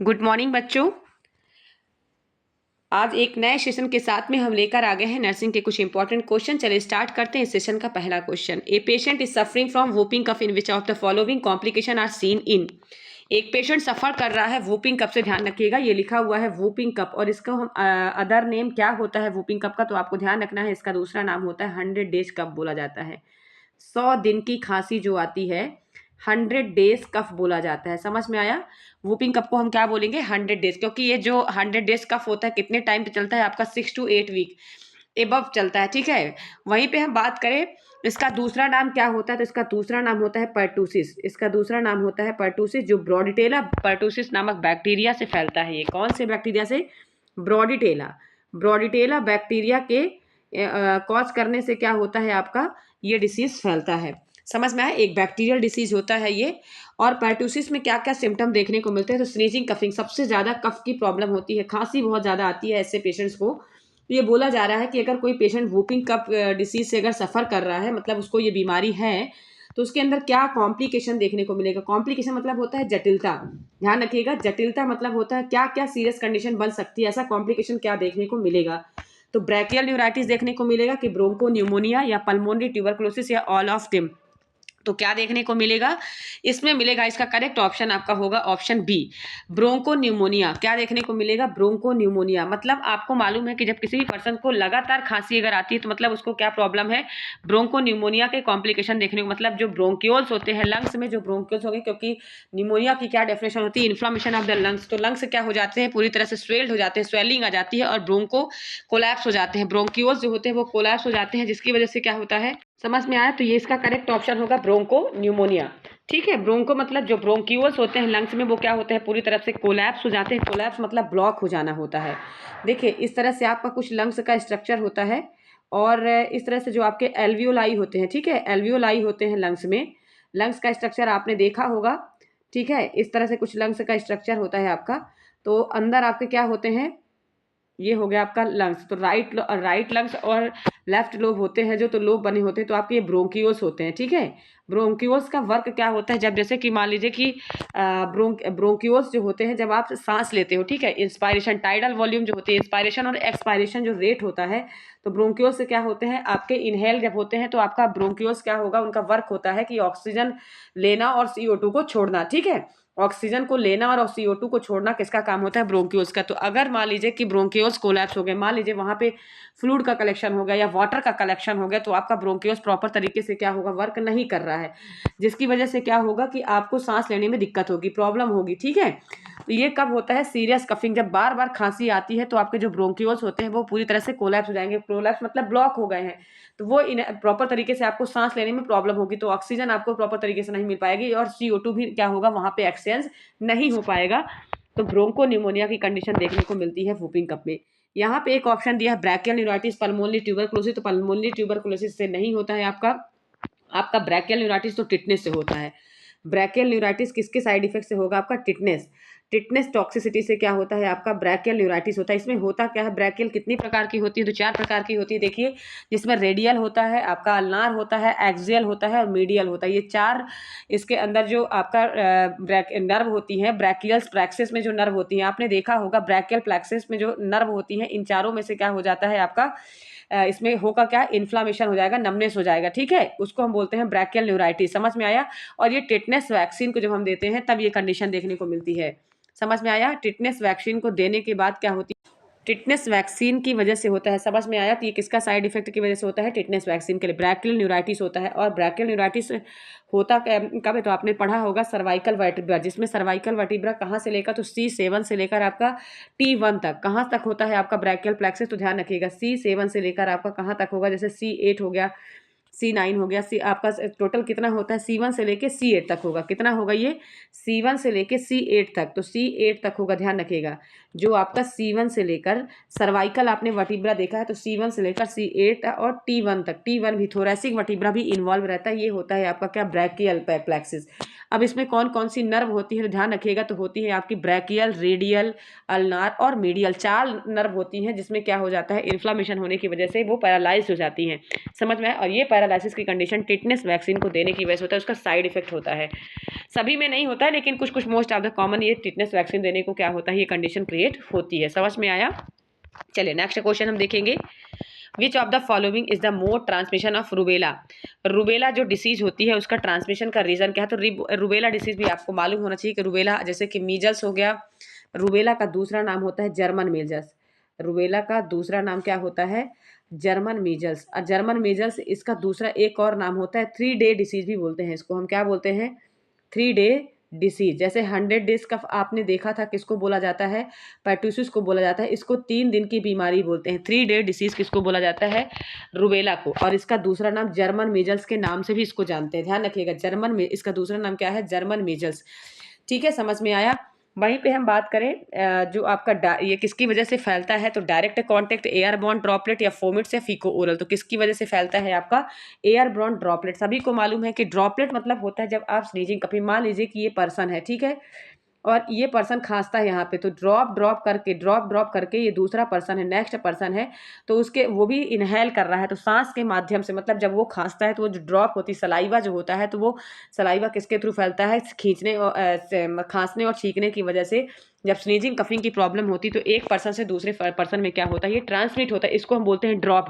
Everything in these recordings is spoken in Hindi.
गुड मॉर्निंग बच्चों। आज एक नए सेशन के साथ में हम लेकर आ गए हैं नर्सिंग के कुछ इंपॉर्टेंट क्वेश्चन। चलिए स्टार्ट करते हैं इस सेशन का पहला question. A patient is suffering from whooping cough in which of the following complication are seen in. एक पेशेंट सफर कर रहा है वूपिंग कफ से, ध्यान रखिएगा ये लिखा हुआ है वूपिंग कफ और इसका हम अदर नेम क्या होता है वूपिंग कफ का, तो आपको ध्यान रखना है इसका दूसरा नाम होता है 100 डेज कफ बोला जाता है। 100 दिन की खांसी जो आती है 100 डेज कफ बोला जाता है। समझ में आया? वूपिंग कफ को हम क्या बोलेंगे 100 डेज, क्योंकि ये जो 100 डेज कफ होता है कितने टाइम पे चलता है आपका 6 to 8 वीक एबव चलता है, ठीक है। वहीं पे हम बात करें इसका दूसरा नाम क्या होता है, तो इसका दूसरा नाम होता है पर्टूसिस। इसका दूसरा नाम होता है पर्टूसिस, जो ब्रोडिटेला पर्टूसिस नामक बैक्टीरिया से फैलता है। ये कौन से बैक्टीरिया से? ब्रोडिटेला। ब्रोडिटेला बैक्टीरिया के कॉज करने से क्या होता है आपका ये डिसीज फैलता है। समझ में आया? एक बैक्टीरियल डिसीज होता है ये। और पर्टूसिस में क्या क्या सिम्टम देखने को मिलते हैं, तो स्नीजिंग कफिंग, सबसे ज़्यादा कफ की प्रॉब्लम होती है, खांसी बहुत ज़्यादा आती है ऐसे पेशेंट्स को। तो ये बोला जा रहा है कि अगर कोई पेशेंट वूपिंग कफ डिसीज से अगर सफ़र कर रहा है, मतलब उसको ये बीमारी है, तो उसके अंदर क्या कॉम्प्लिकेशन देखने को मिलेगा। कॉम्प्लिकेशन मतलब होता है जटिलता, ध्यान रखिएगा। जटिलता मतलब होता है क्या क्या सीरियस कंडीशन बन सकती है, ऐसा कॉम्प्लिकेशन क्या देखने को मिलेगा। तो ब्रैकियल न्यूराइटिस देखने को मिलेगा कि ब्रोंको न्यूमोनिया या पल्मोनरी ट्यूबरकुलोसिस या ऑल ऑफ देम। तो क्या देखने को मिलेगा इसमें मिलेगा, इसका करेक्ट ऑप्शन आपका होगा ऑप्शन बी, ब्रोंको न्यूमोनिया। क्या देखने को मिलेगा? Bronchopneumonia. मतलब आपको मालूम है कि जब किसी भी पर्सन को लगातार खांसी अगर आती है तो मतलब उसको क्या प्रॉब्लम है, ब्रोंको न्यूमोनिया के कॉम्प्लिकेशन देखने को, मतलब जो ब्रोंक्यूल्स होते हैं लंग्स में, जो ब्रोंक्यूल्स हो गए, क्योंकि न्यूमोनिया की क्या डेफिनेशन होती है, इन्फ्लामेशन ऑफ द लंग्स। तो लंग्स क्या हो जाते हैं, पूरी तरह से स्वेल्ड हो जाते हैं, स्वेलिंग आ जाती है और ब्रोंको कोलैप्स हो जाते हैं। ब्रोंक्यूल्स जो होते हैं वो कोलैप्स हो जाते हैं, जिसकी वजह से क्या होता है, समझ में आया? तो ये इसका करेक्ट ऑप्शन होगा ब्रोंको न्यूमोनिया, ठीक है। ब्रोंको मतलब जो ब्रोंक्यूल्स होते हैं लंग्स में वो क्या होते हैं, पूरी तरफ से कोलैप्स हो जाते हैं। कोलैप्स मतलब ब्लॉक हो जाना होता है। देखिए इस तरह से आपका कुछ लंग्स का स्ट्रक्चर होता है और इस तरह से जो आपके एल्वियोलाई होते हैं, ठीक है, एल्वियोलाई होते हैं लंग्स में। लंग्स का स्ट्रक्चर आपने देखा होगा, ठीक है। इस तरह से कुछ लंग्स का स्ट्रक्चर होता है आपका। तो अंदर आपके क्या होते हैं, ये हो गया आपका लंग्स। तो राइट लंग्स और लेफ्ट लोब होते हैं जो, तो लोब बने होते हैं, तो आपके ये ब्रोंकियोल्स होते हैं, ठीक है। ब्रोंकियोल्स का वर्क क्या होता है, जब जैसे कि मान लीजिए कि ब्रोंकियोल्स जो होते हैं जब आप सांस लेते हो, ठीक है, इंस्पायरेशन टाइडल वॉल्यूम जो होती है, इंस्पायरेशन और एक्सपायरेशन जो रेट होता है, तो ब्रोंकियोल्स से क्या होते हैं आपके इनहेल जब होते हैं तो आपका ब्रोंकियोल्स क्या होगा, उनका वर्क होता है कि ऑक्सीजन लेना और CO2 को छोड़ना, ठीक है। ऑक्सीजन को लेना और CO2 को छोड़ना किसका काम होता है, ब्रोंकियोल्स का। तो अगर मान लीजिए कि ब्रोंकियोल्स कोलैप्स हो गए, मान लीजिए वहां पे फ्लूइड का कलेक्शन हो गया या वाटर का कलेक्शन हो गया, तो आपका ब्रोंकियोल्स प्रॉपर तरीके से क्या होगा, वर्क नहीं कर रहा है, जिसकी वजह से क्या होगा कि आपको सांस लेने में दिक्कत होगी, प्रॉब्लम होगी, ठीक है। तो ये कब होता है, सीरियस कफिंग, जब बार बार खांसी आती है तो आपके जो ब्रोंकियोल्स होते हैं वो पूरी तरह से कोलैप्स हो जाएंगे। कोलैप्स मतलब ब्लॉक हो गए हैं, तो वो इन प्रॉपर तरीके से आपको सांस लेने में प्रॉब्लम होगी, तो ऑक्सीजन आपको प्रॉपर तरीके से नहीं मिल पाएगी और CO2 भी क्या होगा वहां पे एक्सचेंज नहीं हो पाएगा। तो ब्रोंको निमोनिया की कंडीशन देखने को मिलती है वूपिंग कफ में। यहाँ पे एक ऑप्शन दिया है ब्रैकियल न्यूराइटिस पल्मोनरी ट्यूबरकुलोसिस, तो पल्मोनरी ट्यूबरकुलोसिस से नहीं होता है आपका। आपका ब्रैकियल न्यूराइटिस तो टिटनेस से होता है। ब्रैकियल न्यूराइटिस किसके साइड इफेक्ट से होगा, आपका टिटनेस। टिटनेस टॉक्सिसिटी से क्या होता है, आपका ब्रैकियल न्यूराइटिस होता है। इसमें होता क्या है, ब्रैकियल कितनी प्रकार की होती है, तो 4 प्रकार की होती है। देखिए जिसमें रेडियल होता है, आपका अल्नार होता है, एक्सियल होता है और मीडियल होता है। ये 4 इसके अंदर जो आपका नर्व होती हैं, ब्रैकियल्स प्लैक्सिस में जो नर्व होती हैं, आपने देखा होगा ब्रैकियल प्लैक्सिस में जो नर्व होती हैं, इन चारों में से क्या हो जाता है आपका, इसमें होगा क्या, इन्फ्लामेशन हो जाएगा, नमनेस हो जाएगा, ठीक है। उसको हम बोलते हैं ब्रैकियल न्यूराइटिस। समझ में आया? और ये टिटनेस वैक्सीन को जब हम देते हैं तब ये कंडीशन देखने को मिलती है। समझ में आया? टिटनेस वैक्सीन को देने के बाद क्या होती है, टिटनेस वैक्सीन की वजह से होता है। समझ में आया? तो ये किसका साइड इफेक्ट की वजह से होता है, टिटनेस वैक्सीन के लिए ब्रैकियल न्यूराइटिस होता है। और ब्रैकियल न्यूराइटिस होता कब है, तो आपने पढ़ा होगा सर्वाइकल वर्टिब्रा, जिसमें सर्वाइकल वर्टिब्रा कहाँ से लेकर, तो C7 से लेकर आपका T1 तक, कहाँ तक होता है आपका ब्रैकियल प्लेक्सिस, तो ध्यान रखिएगा C7 से लेकर आपका कहाँ तक होगा, जैसे C8 हो गया, C9 हो गया, आपका टोटल कितना होता है, C1 से लेके C8 तक होगा। कितना होगा ये, C1 से लेके C8 तक, तो C8 तक होगा, ध्यान रखिएगा। जो आपका C1 से लेकर सर्वाइकल आपने वर्टिब्रा देखा है, तो C1 से लेकर C8 और T1 तक, T1 भी थोरैसिक वर्टिब्रा भी इन्वॉल्व रहता है, ये होता है आपका क्या, ब्रैकियल प्लेक्सिस। अब इसमें कौन कौन सी नर्व होती है तो ध्यान रखिएगा, तो होती है आपकी ब्रैकियल, रेडियल, अल्नार और मीडियल, 4 नर्व होती हैं जिसमें क्या हो जाता है, इन्फ्लामेशन होने की वजह से वो पैरालाइज हो जाती हैं। समझ में आया? और ये पैरालिसिस की कंडीशन टिटनेस वैक्सीन को देने की वजह से होता है, उसका साइड इफेक्ट होता है। सभी में नहीं होता है लेकिन कुछ कुछ मोस्ट ऑफ द कॉमन ये टिटनेस वैक्सीन देने को क्या होता है, ये कंडीशन क्रिएट होती है। समझ में आया? चलिए नेक्स्ट क्वेश्चन हम देखेंगे। विच of the following is the mode transmission of rubella? Rubella जो डिसीज होती है उसका ट्रांसमिशन का रीजन क्या है? तो रूबेला डिसीज भी आपको मालूम होना चाहिए कि रूबेला जैसे कि मीजल्स हो गया, रूबेला का दूसरा नाम होता है जर्मन मीजल्स। रूबेला का दूसरा नाम क्या होता है? German measles. और जर्मन मीजल्स इसका दूसरा एक और नाम होता है 3 डे डिसीज भी बोलते हैं इसको। हम क्या बोलते हैं? 3 डे डिसीज। जैसे 100 डेज कफ आपने देखा था, किसको बोला जाता है? पर्टूसिस को बोला जाता है। इसको 3 दिन की बीमारी बोलते हैं। 3 डे डिसीज किसको बोला जाता है? रूबेला को। और इसका दूसरा नाम जर्मन मीजल्स के नाम से भी इसको जानते हैं, ध्यान रखिएगा। इसका दूसरा नाम क्या है? German measles. ठीक है, समझ में आया? वहीं पे हम बात करें जो आपका ये किसकी वजह से फैलता है, तो डायरेक्ट कांटेक्ट, एयरबॉर्न ड्रॉपलेट या फोमिट्स या फीको ओरल। तो किसकी वजह से फैलता है आपका? Airborne droplet. सभी को मालूम है कि ड्रॉपलेट मतलब होता है जब आप स्नीजिंग, कभी मान लीजिए कि ये पर्सन है, ठीक है, और ये पर्सन खांसता है यहाँ पे, तो ड्रॉप करके ये दूसरा पर्सन है, नेक्स्ट पर्सन है, तो उसके वो भी इनहेल कर रहा है, तो सांस के माध्यम से, मतलब जब वो खांसता है तो वो जो ड्रॉप होती है, सलाइवा जो होता है, तो वो सलाइवा किसके थ्रू फैलता है? खींचने और खांसने और छींकने की वजह से जब स्नीजिंग कफिंग की प्रॉब्लम होती है तो एक पर्सन से दूसरे पर्सन में क्या होता है, ये ट्रांसमिट होता है। इसको हम बोलते हैं ड्रॉप।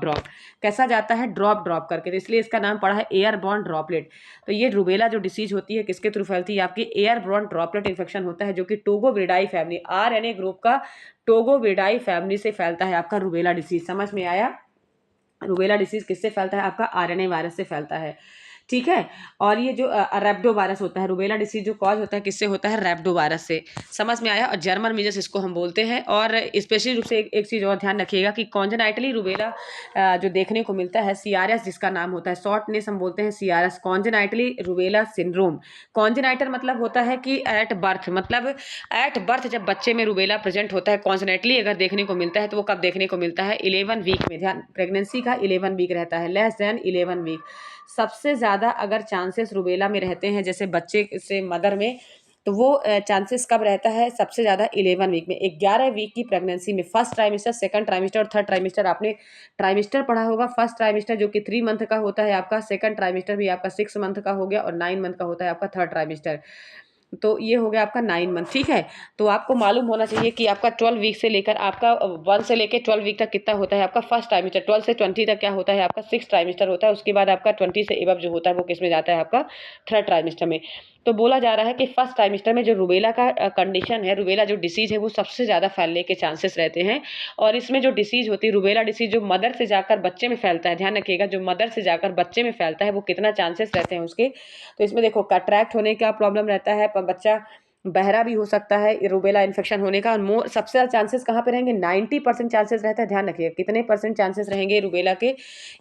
कैसा जाता है? ड्रॉप करके, तो इसलिए इसका नाम पड़ा है एयरबॉर्न ड्रॉपलेट। तो ये रूबेला जो डिसीज होती है किसके थ्रू फैलती है? आपकी एयरबॉर्न ड्रॉपलेट इन्फेक्शन होता है, जो कि टोगोविरिडाई फैमिली, आरएनए ग्रुप का टोगोविरिडाई फैमिली से फैलता है आपका रूबेला डिसीज। समझ में आया? रूबेला डिसीज किससे फैलता है? आपका आरएनए वायरस से फैलता है, ठीक है। और ये जो रैप्डो वायरस होता है, रूबेला डिसीज जो कॉज होता है किससे होता है? रैप्डो वायरस से। समझ में आया? और जर्मन मीजल्स इसको हम बोलते हैं। और स्पेशली रूप से एक चीज़ और ध्यान रखिएगा कि कॉन्जेनाइटली रूबेला जो देखने को मिलता है, सीआरएस जिसका नाम होता है, शॉर्टनेस हम बोलते हैं सीआरएस, कॉन्जेनाइटली रूबेला सिंड्रोम। कॉन्जेनाइटल मतलब होता है कि एट बर्थ, मतलब एट बर्थ जब बच्चे में रूबेला प्रेजेंट होता है, कॉन्जेनाइटली अगर देखने को मिलता है तो वो कब देखने को मिलता है? 11 वीक में। ध्यान, प्रेगनेंसी का 11 वीक रहता है, लेस देन 11 वीक। सबसे ज़्यादा अगर चांसेस रूबेला में रहते हैं जैसे बच्चे से मदर में, तो वो चांसेस कब रहता है? सबसे ज़्यादा 11 वीक में। 11 वीक की प्रेगनेंसी में, फर्स्ट ट्राइमेस्टर, सेकंड ट्राइमेस्टर और थर्ड ट्राइमेस्टर। आपने ट्राइमेस्टर पढ़ा होगा। फर्स्ट ट्राइमेस्टर जो कि 3 मंथ का होता है आपका, सेकंड ट्राइमेस्टर भी आपका 6 मंथ का हो गया, और 9 मंथ का होता है आपका थर्ड ट्राइमेस्टर। तो ये हो गया आपका 9 मंथ, ठीक है। तो आपको मालूम होना चाहिए कि आपका 12 वीक से लेकर आपका 1 से लेकर 12 वीक तक कितना होता है आपका फर्स्ट ट्राइमेस्टर, 12 से 20 तक क्या होता है आपका 6 ट्राइमेस्टर होता है। उसके बाद आपका 20 से एबव जो होता है वो किस में जाता है आपका थर्ड ट्राइमेस्टर में। तो बोला जा रहा है कि फर्स्ट ट्राइमेस्टर में जो रूबेला का कंडीशन है, रूबेला जो डिसीज है, वो सबसे ज़्यादा फैलने के चांसेस रहते हैं। और इसमें जो डिसीज होती है, रूबेला डिसीज जो मदर से जाकर बच्चे में फैलता है, ध्यान रखिएगा, जो मदर से जाकर बच्चे में फैलता है वो कितना चांसेस रहते हैं उसके। तो इसमें देखो, कैटरैक्ट होने का प्रॉब्लम रहता है, बच्चा बहरा भी हो सकता है रूबेला इन्फेक्शन होने का। और सबसे ज़्यादा चांसेस कहाँ पे रहेंगे? 90% चांसेस रहता है। ध्यान रखिएगा, कितने परसेंट चांसेस रहेंगे रूबेला के?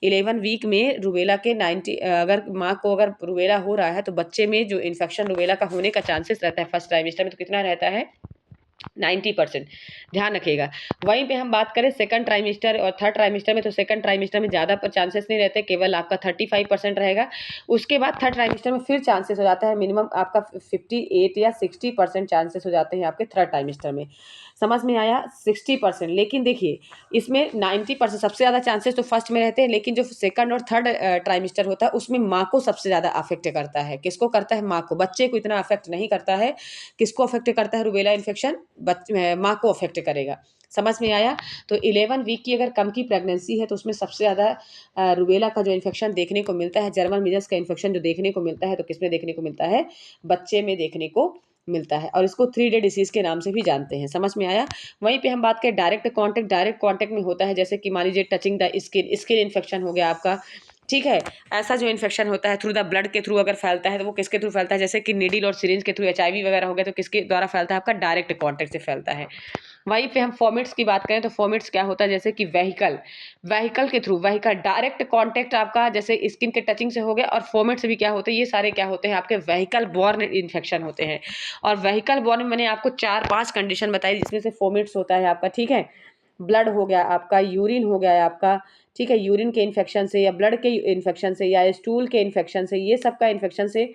11 वीक में रूबेला के 90, अगर माँ को अगर रूबेला हो रहा है तो बच्चे में जो इन्फेक्शन रूबेला का होने का चांसेस रहता है फर्स्ट ट्राइमेस्टर में, तो कितना रहता है? 90%। ध्यान रखिएगा। वहीं पे हम बात करें सेकंड ट्राइमेस्टर और थर्ड ट्राइमेस्टर में, तो सेकंड ट्राइमेस्टर में ज़्यादा चांसेस नहीं रहते, केवल आपका 35% रहेगा। उसके बाद थर्ड ट्राइमेस्टर में फिर चांसेस हो जाता है मिनिमम आपका 58 या 60% चांसेस हो जाते हैं आपके थर्ड ट्राइमेस्टर में। समझ में आया? 60%। लेकिन देखिए, इसमें 90% सबसे ज़्यादा चांसेस तो फर्स्ट में रहते हैं, लेकिन जो सेकंड और थर्ड ट्राइमेस्टर होता है उसमें माँ को सबसे ज़्यादा अफेक्ट करता है। किसको करता है? माँ को। बच्चे को इतना अफेक्ट नहीं करता है। किसको अफेक्ट करता है रूबेला इन्फेक्शन? माँ को अफेक्ट करेगा। समझ में आया? तो 11 वीक की अगर कम की प्रेगनेंसी है तो उसमें सबसे ज़्यादा रूबेला का जो इन्फेक्शन देखने को मिलता है, जर्मन मीजल्स का इन्फेक्शन जो देखने को मिलता है, तो किसमें देखने को मिलता है? बच्चे में देखने को मिलता है। और इसको 3 डे डिसीज के नाम से भी जानते हैं। समझ में आया? वहीं पे हम बात करें डायरेक्ट कांटेक्ट में होता है, जैसे कि मान लीजिए टचिंग द स्किन इन्फेक्शन हो गया आपका, ठीक है। ऐसा जो इन्फेक्शन होता है थ्रू द ब्लड के थ्रू अगर फैलता है तो वो किसके थ्रू फैलता है? जैसे कि नीडल और सिरिंज के थ्रू, एचआईवी वगैरह हो गया तो किसके द्वारा फैलता है? आपका डायरेक्ट कांटेक्ट से फैलता है। वहीं पे हम फॉमिट्स की बात करें तो फॉमिट्स क्या होता है? जैसे कि व्हीकल के थ्रू, व्हीकल डायरेक्ट कांटेक्ट आपका जैसे स्किन के टचिंग से हो गया, और फॉमिट्स भी क्या होते हैं? ये सारे क्या होते हैं? आपके व्हीकल बॉर्न इन्फेक्शन होते हैं। और व्हीकल बॉर्न में मैंने आपको 4-5 कंडीशन बताई जिसमें से फॉमिट्स होता है आपका, ठीक है। ब्लड हो गया आपका, यूरिन हो गया आपका, ठीक है, यूरिन के इन्फेक्शन से या ब्लड के इन्फेक्शन से या स्टूल के इन्फेक्शन से, ये सब का इन्फेक्शन से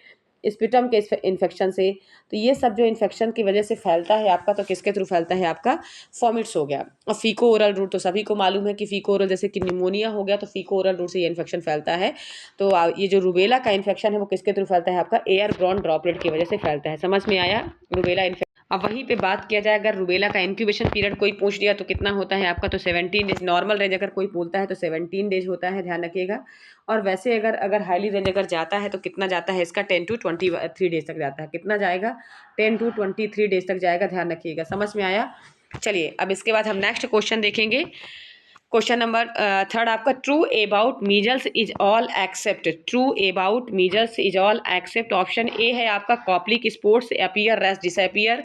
स्पिटम के इन्फेक्शन से। तो ये सब जो इन्फेक्शन की वजह से फैलता है आपका, तो किसके थ्रू फैलता है आपका, फॉमिट्स हो गया। और फीको ओरल रूट तो सभी को मालूम है कि फीको ओरल जैसे कि निमोनिया हो गया तो फीको ओरल रूट से ये इन्फेक्शन फैलता है। तो ये जो रूबेला का इन्फेक्शन है वो किसके थ्रू फैलता है आपका, एयर ब्रॉन ड्रॉपलेट की वजह से फैलता है। समझ में आया रूबेला इन्फेक्शन। अब वहीं पे बात किया जाए, अगर रूबेला का इंक्यूबेशन पीरियड कोई पूछ लिया तो कितना होता है आपका, तो 17 डेज। नॉर्मल रेंज अगर कोई बोलता है तो 17 डेज होता है, ध्यान रखिएगा। और वैसे अगर अगर हाईली रेंज अगर जाता है तो कितना जाता है इसका, 10 to 23 डेज तक जाता है। कितना जाएगा, 10 to 23 डेज तक जाएगा, ध्यान रखिएगा। समझ में आया। चलिए अब इसके बाद हम नेक्स्ट क्वेश्चन देखेंगे। क्वेश्चन नंबर 3 आपका, true about measles is all except. True about measles is all except. Option A है आपका, Koplik sports appear rest disappear.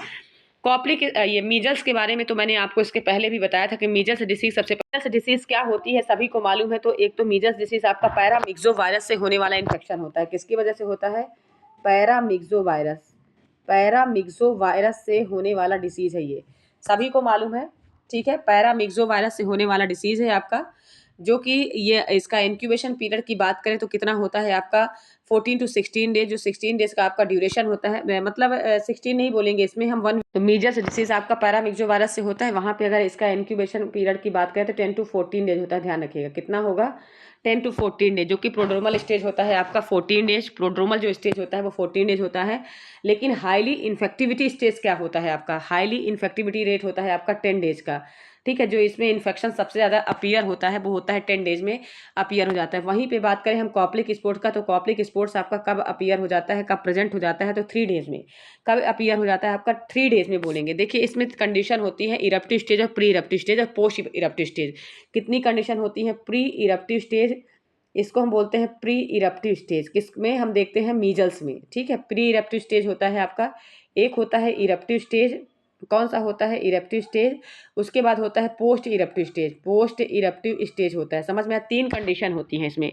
Koplik ये मीजल्स के बारे में तो मैंने आपको इसके पहले भी बताया था कि मीजल्स डिसीज सबसे मीजल्स डिसीज क्या होती है सभी को मालूम है। तो एक तो मीजल्स डिसीज आपका पैरामिक्सो वायरस से होने वाला इन्फेक्शन होता है। किसकी वजह से होता है, पैरामिक्सो वायरस। पैरामिक्सो वायरस से होने वाला डिसीज है ये, सभी को मालूम है। ठीक है, पैरामिक्सो वायरस से होने वाला डिसीज है आपका, जो कि ये इसका इंक्यूबेशन पीरियड की बात करें तो कितना होता है आपका, 14 to 16 डेज। जो 16 डेज का आपका ड्यूरेशन होता है, मतलब 16 नहीं बोलेंगे इसमें हम, वन। तो मीजल्स डिसीज आपका पैरामिक्सो वायरस से होता है। वहाँ पे अगर इसका इंक्यूबेशन पीरियड की बात करें तो 10 to 14 डेज होता है, ध्यान रखिएगा। कितना होगा, 10 to 14 डेज। जो कि प्रोड्रोमल स्टेज होता है आपका 14 डेज। प्रोड्रोमल जो स्टेज होता है वो 14 डेज होता है। लेकिन हाईली इन्फेक्टिविटी स्टेज क्या होता है आपका, हाईली इन्फेक्टिविटी रेट होता है आपका 10 डेज का। ठीक है, जो इसमें इन्फेक्शन सबसे ज़्यादा अपीयर होता है वो होता है 10 डेज में अपीयर हो जाता है। वहीं पे बात करें हम कॉप्लिक स्पोर्ट्स का, तो कॉप्लिक स्पोर्ट्स आपका कब अपीयर हो जाता है, कब प्रेजेंट हो जाता है, तो 3 डेज में। कब अपीयर हो जाता है आपका, 3 डेज में बोलेंगे। देखिए इसमें कंडीशन होती है इरप्टिव स्टेज और प्री इरप्टिव स्टेज और पोस्ट इरप्टिव स्टेज। कितनी कंडीशन होती है, प्री इरप्टिव स्टेज, इसको हम बोलते हैं प्री इरप्टिव स्टेज। किसमें हम देखते हैं, मीजल्स में। ठीक है, प्री इरप्टिव स्टेज होता है आपका, एक होता है इरप्टिव स्टेज। कौन सा होता है, इरप्टिव स्टेज। उसके बाद होता है post eruptive stage. Post eruptive stage होता है, समझ में आया। 3 कंडीशन होती हैं इसमें।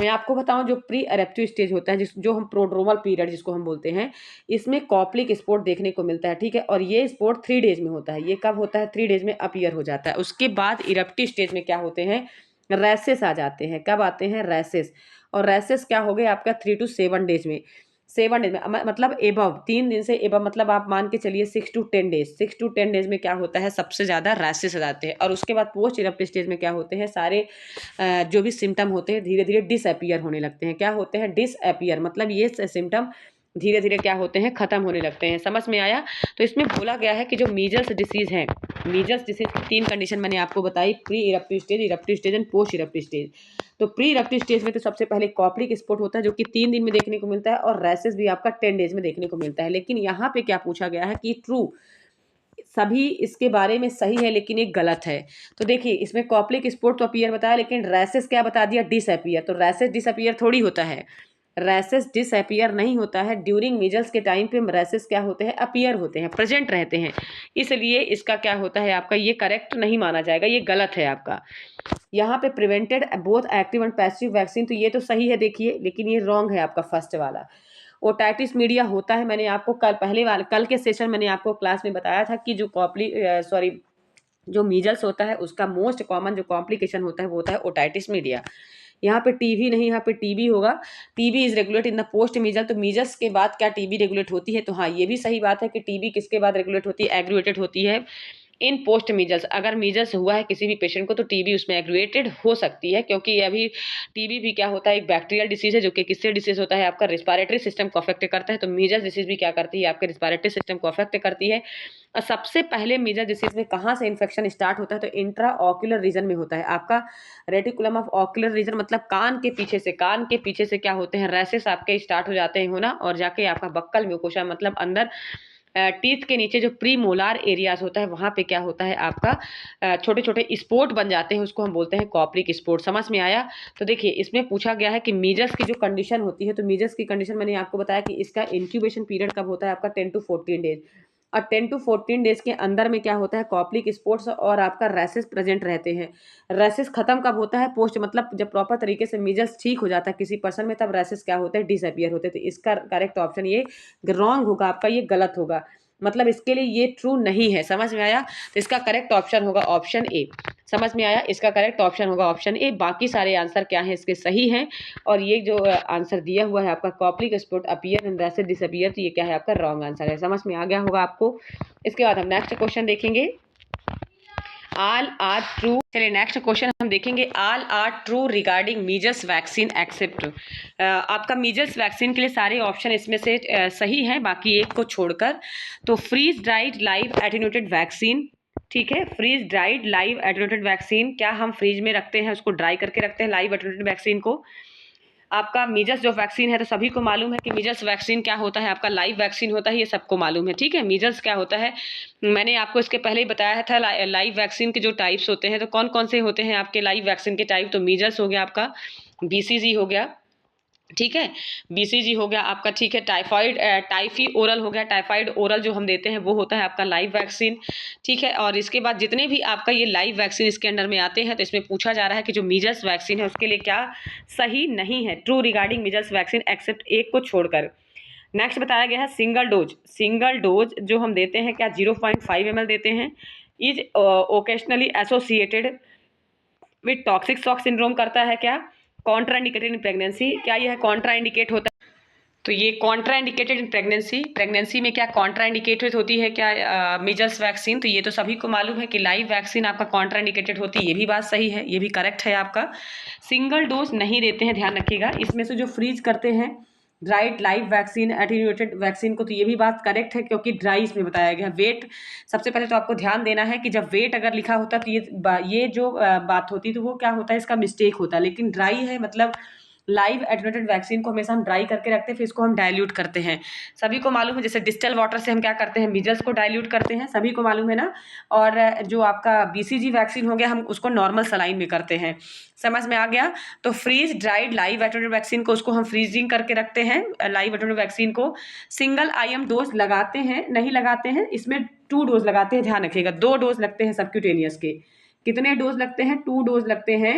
मैं आपको बताऊं, जो प्री इरप्टिव स्टेज होता है, जो हम प्रोड्रोमल पीरियड जिसको हम बोलते हैं, इसमें कॉप्लिक स्पोर्ट देखने को मिलता है। ठीक है, और ये स्पोर्ट 3 डेज में होता है। ये कब होता है, 3 डेज में अपीयर हो जाता है। उसके बाद इरप्टिव स्टेज में क्या होते हैं, रैसेस आ जाते हैं। कब आते हैं, रैसेस। और रैसेस क्या हो गए आपका, 3 to 7 डेज में। 7 डेज में मतलब एबव 3 दिन से एबव, मतलब आप मान के चलिए 6 to 10 डेज। 6 to 10 डेज में क्या होता है, सबसे ज़्यादा रैसेस आ जाते हैं। और उसके बाद पोस्ट इरप्टिव स्टेज में क्या होते हैं, सारे जो भी सिम्टम होते हैं धीरे धीरे डिसअपीयर होने लगते हैं। क्या होते हैं, डिसअपीयर, मतलब ये सिम्टम धीरे धीरे क्या होते हैं, खत्म होने लगते हैं। समझ में आया। तो इसमें बोला गया है कि जो मीजल्स डिसीज है, मीजल्स डिसीज की 3 कंडीशन मैंने आपको बताई, pre eruptive stage and post eruptive stage. तो प्री इरप्टिव स्टेज में तो सबसे पहले कॉप्लिक स्पॉट होता है, जो कि 3 दिन में देखने को मिलता है, और रैसेस भी आपका 10 डेज में देखने को मिलता है। लेकिन यहाँ पे क्या पूछा गया है कि ट्रू, सभी इसके बारे में सही है लेकिन एक गलत है। तो देखिए इसमें कॉप्लिक स्पॉट तो अपीयर बताया, लेकिन रैसेस क्या बता दिया, डिसअपीयर। तो रैसेस डिसअपीयर थोड़ी होता है, रैसेस डिसअपीयर नहीं होता है। ड्यूरिंग मीजल्स के टाइम पे रैसेस क्या होते हैं, अपीयर होते हैं, प्रेजेंट रहते हैं। इसलिए इसका क्या होता है आपका, ये करेक्ट नहीं माना जाएगा, ये गलत है आपका। यहाँ पे prevented both active and passive vaccine, तो ये तो सही है देखिए, लेकिन ये रॉन्ग है आपका फर्स्ट वाला। ओटाइटिस मीडिया होता है, मैंने आपको कल के सेशन मैंने आपको क्लास में बताया था कि जो जो मीजल्स होता है उसका मोस्ट कॉमन जो कॉम्प्लिकेशन होता है वो होता है ओटाइटिस मीडिया। यहाँ पे टीबी नहीं, यहाँ पे टीबी होगा। TB is regulate in the post measles. तो मीजल्स के बाद क्या टीबी रेगुलेट होती है, तो हाँ ये भी सही बात है कि टीबी किसके बाद रेगुलेट होती है, एग्रुएटेड होती है इन पोस्ट मीजल्स। अगर मीजल्स हुआ है किसी भी पेशेंट को तो टीबी उसमें एग्रुएटेड हो सकती है, क्योंकि अभी टीबी भी क्या होता है, एक बैक्टीरियल डिसीज है, जो कि किससे डिसीज होता है, आपका रिस्पायरेटरी सिस्टम को अफेक्ट करता है। तो मीजल्स डिसीज भी क्या करती है, आपके रिस्पायरेटरी सिस्टम को अफेक्ट करती है। और सबसे पहले मीजल्स डिसीज में कहाँ से इन्फेक्शन स्टार्ट होता है, तो इंट्रा ऑक्यूलर रीजन में होता है आपका, रेटिकुलम ऑफ ऑक्यूलर रीजन, मतलब कान के पीछे से। कान के पीछे से क्या होते हैं, रैसेस आपके स्टार्ट हो जाते हैं होना, और जाके आपका बक्कल म्यूकोसा, मतलब अंदर टीथ के नीचे जो प्री मोलार एरियाज होता है वहाँ पे क्या होता है आपका, छोटे छोटे स्पोर्ट बन जाते हैं, उसको हम बोलते हैं कॉप्लिक स्पोर्ट। समझ में आया। तो देखिए इसमें पूछा गया है कि मीजल्स की जो कंडीशन होती है, तो मीजल्स की कंडीशन मैंने आपको बताया कि इसका इंक्यूबेशन पीरियड कब होता है आपका, 10 to 14 डेज। और 10 to 14 डेज के अंदर में क्या होता है, कॉप्लिक स्पोर्ट्स और आपका रैसेस प्रेजेंट रहते हैं। रैसेस खत्म कब होता है, पोस्ट, मतलब जब प्रॉपर तरीके से मीजल्स ठीक हो जाता है किसी पर्सन में, तब रैसेस क्या होते हैं, डिसअपियर होते हैं। तो इसका करेक्ट ऑप्शन ये रॉन्ग होगा आपका, ये गलत होगा। मतलब इसके लिए ये ट्रू नहीं है। समझ में आया? तो इसका करेक्ट ऑप्शन होगा ऑप्शन ए। समझ में आया? इसका करेक्ट ऑप्शन होगा ऑप्शन ए। बाकी सारे आंसर क्या है इसके सही हैं। और ये जो आंसर दिया हुआ है आपका कॉप्लिक स्पॉट अपीयर एंड वैसे डिसअपीयर, तो ये क्या है आपका रॉन्ग आंसर है। समझ में आ गया होगा आपको। इसके बाद हम नेक्स्ट क्वेश्चन देखेंगे। All are true. चलिए नेक्स्ट क्वेश्चन हम देखेंगे। All are true regarding measles vaccine except. आपका मीजल्स वैक्सीन के लिए सारे ऑप्शन इसमें से सही हैं, बाकी एक को छोड़कर। तो freeze dried live attenuated vaccine, ठीक है, freeze dried live attenuated vaccine, क्या हम फ्रीज में रखते हैं, उसको ड्राई करके रखते हैं लाइव एटेन्यूएटेड वैक्सीन को। आपका मीजल्स जो वैक्सीन है तो सभी को मालूम है कि मीजल्स वैक्सीन क्या होता है, आपका लाइव वैक्सीन होता है, ये सबको मालूम है, ठीक है। मीजल्स क्या होता है मैंने आपको इसके पहले ही बताया था। लाइव वैक्सीन के जो टाइप्स होते हैं तो कौन कौन से होते हैं आपके लाइव वैक्सीन के टाइप। तो मीजल्स हो गया आपका, बीसीजी हो गया, ठीक है, बीसीजी हो गया आपका, ठीक है, टाइफाइड टाइफी ओरल हो गया, टाइफाइड ओरल जो हम देते हैं वो होता है आपका लाइव वैक्सीन, ठीक है। और इसके बाद जितने भी आपका ये लाइव वैक्सीन इसके अंडर में आते हैं तो इसमें पूछा जा रहा है कि जो मीजल्स वैक्सीन है उसके लिए क्या सही नहीं है, true regarding measles vaccine except एक को छोड़कर। नेक्स्ट बताया गया है सिंगल डोज। सिंगल डोज जो हम देते हैं क्या 0.5 ml देते हैं, is occasionally associated with toxic shock syndrome करता है क्या, कॉन्ट्राइंडिकेटेड इन प्रेगनेंसी, क्या यह कॉन्ट्राइंडिकेट होता है। तो ये कॉन्ट्राइंडिकेटेड इन प्रेगनेंसी, प्रेगनेंसी में क्या कॉन्ट्राइंडिकेटेड होती है क्या मीजल्स वैक्सीन। तो ये तो सभी को मालूम है कि लाइव वैक्सीन आपका कॉन्ट्राइंडिकेटेड होती है, ये भी बात सही है, ये भी करेक्ट है आपका। सिंगल डोज नहीं देते हैं, ध्यान रखिएगा। इसमें से जो फ्रीज करते हैं dried live vaccine attenuated vaccine को, तो ये भी बात करेक्ट है क्योंकि ड्राई इसमें बताया गया। वेट सबसे पहले तो आपको ध्यान देना है कि जब वेट अगर लिखा होता तो ये जो बात होती तो वो क्या होता है, इसका मिस्टेक होता, लेकिन ड्राई है मतलब लाइव एटेन्यूएटेड वैक्सीन को हमेशा हम ड्राई करके रखते हैं, फिर इसको हम डाइल्यूट करते हैं। सभी को मालूम है, जैसे डिस्टिल वाटर से हम क्या करते हैं, मीजल्स को डाइल्यूट करते हैं, सभी को मालूम है ना। और जो आपका बीसीजी वैक्सीन हो गया हम उसको नॉर्मल सलाइन में करते हैं। समझ में आ गया। तो freeze dried live attenuated vaccine को उसको हम फ्रीजिंग करके रखते हैं, लाइव एटेन्यूएटेड वैक्सीन को। सिंगल IM डोज लगाते हैं, नहीं लगाते हैं, इसमें 2 डोज लगाते हैं, ध्यान रखिएगा। 2 डोज लगते हैं सबक्यूटेनियस के। कितने डोज लगते हैं, 2 डोज लगते हैं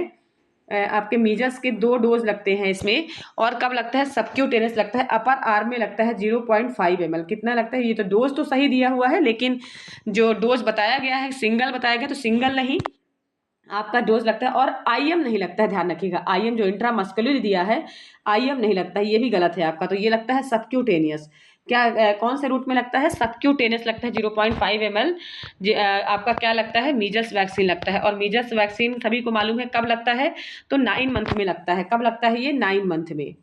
आपके मीजल्स के, 2 डोज लगते हैं इसमें। और कब लगता है, सबक्यूटेनियस लगता है, अपर आर्म में लगता है 0.5 ml। कितना लगता है, ये तो डोज तो सही दिया हुआ है लेकिन जो डोज बताया गया है सिंगल बताया गया, तो सिंगल नहीं आपका डोज लगता है। और IM नहीं लगता है, ध्यान रखिएगा। IM जो इंट्रामस्कुलर दिया है IM नहीं लगता है, ये भी गलत है आपका। तो ये लगता है सबक्यूटेनियस। क्या कौन से रूट में लगता है, सबक्यूटेनियस लगता है 0.5 ml। आपका क्या लगता है, मीजल्स वैक्सीन लगता है। और मीजल्स वैक्सीन सभी को मालूम है कब लगता है, तो 9 मंथ में लगता है। कब लगता है ये, 9 मंथ में।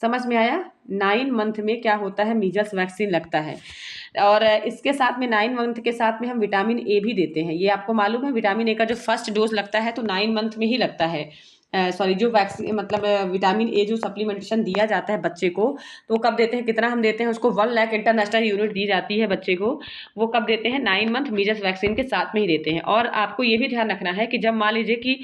समझ में आया, 9 मंथ में क्या होता है, मीजल्स वैक्सीन लगता है। और इसके साथ में 9 मंथ के साथ में हम विटामिन ए भी देते हैं, ये आपको मालूम है। विटामिन ए का जो फर्स्ट डोज लगता है तो 9 मंथ में ही लगता है। सॉरी, जो वैक्सीन मतलब विटामिन ए जो सप्लीमेंटेशन दिया जाता है बच्चे को, तो कब देते हैं, कितना हम देते हैं उसको, 1 लाख इंटरनेशनल यूनिट दी जाती है बच्चे को। वो कब देते हैं, 9 मंथ मीजल्स वैक्सीन के साथ में ही देते हैं। और आपको ये भी ध्यान रखना है कि जब मान लीजिए कि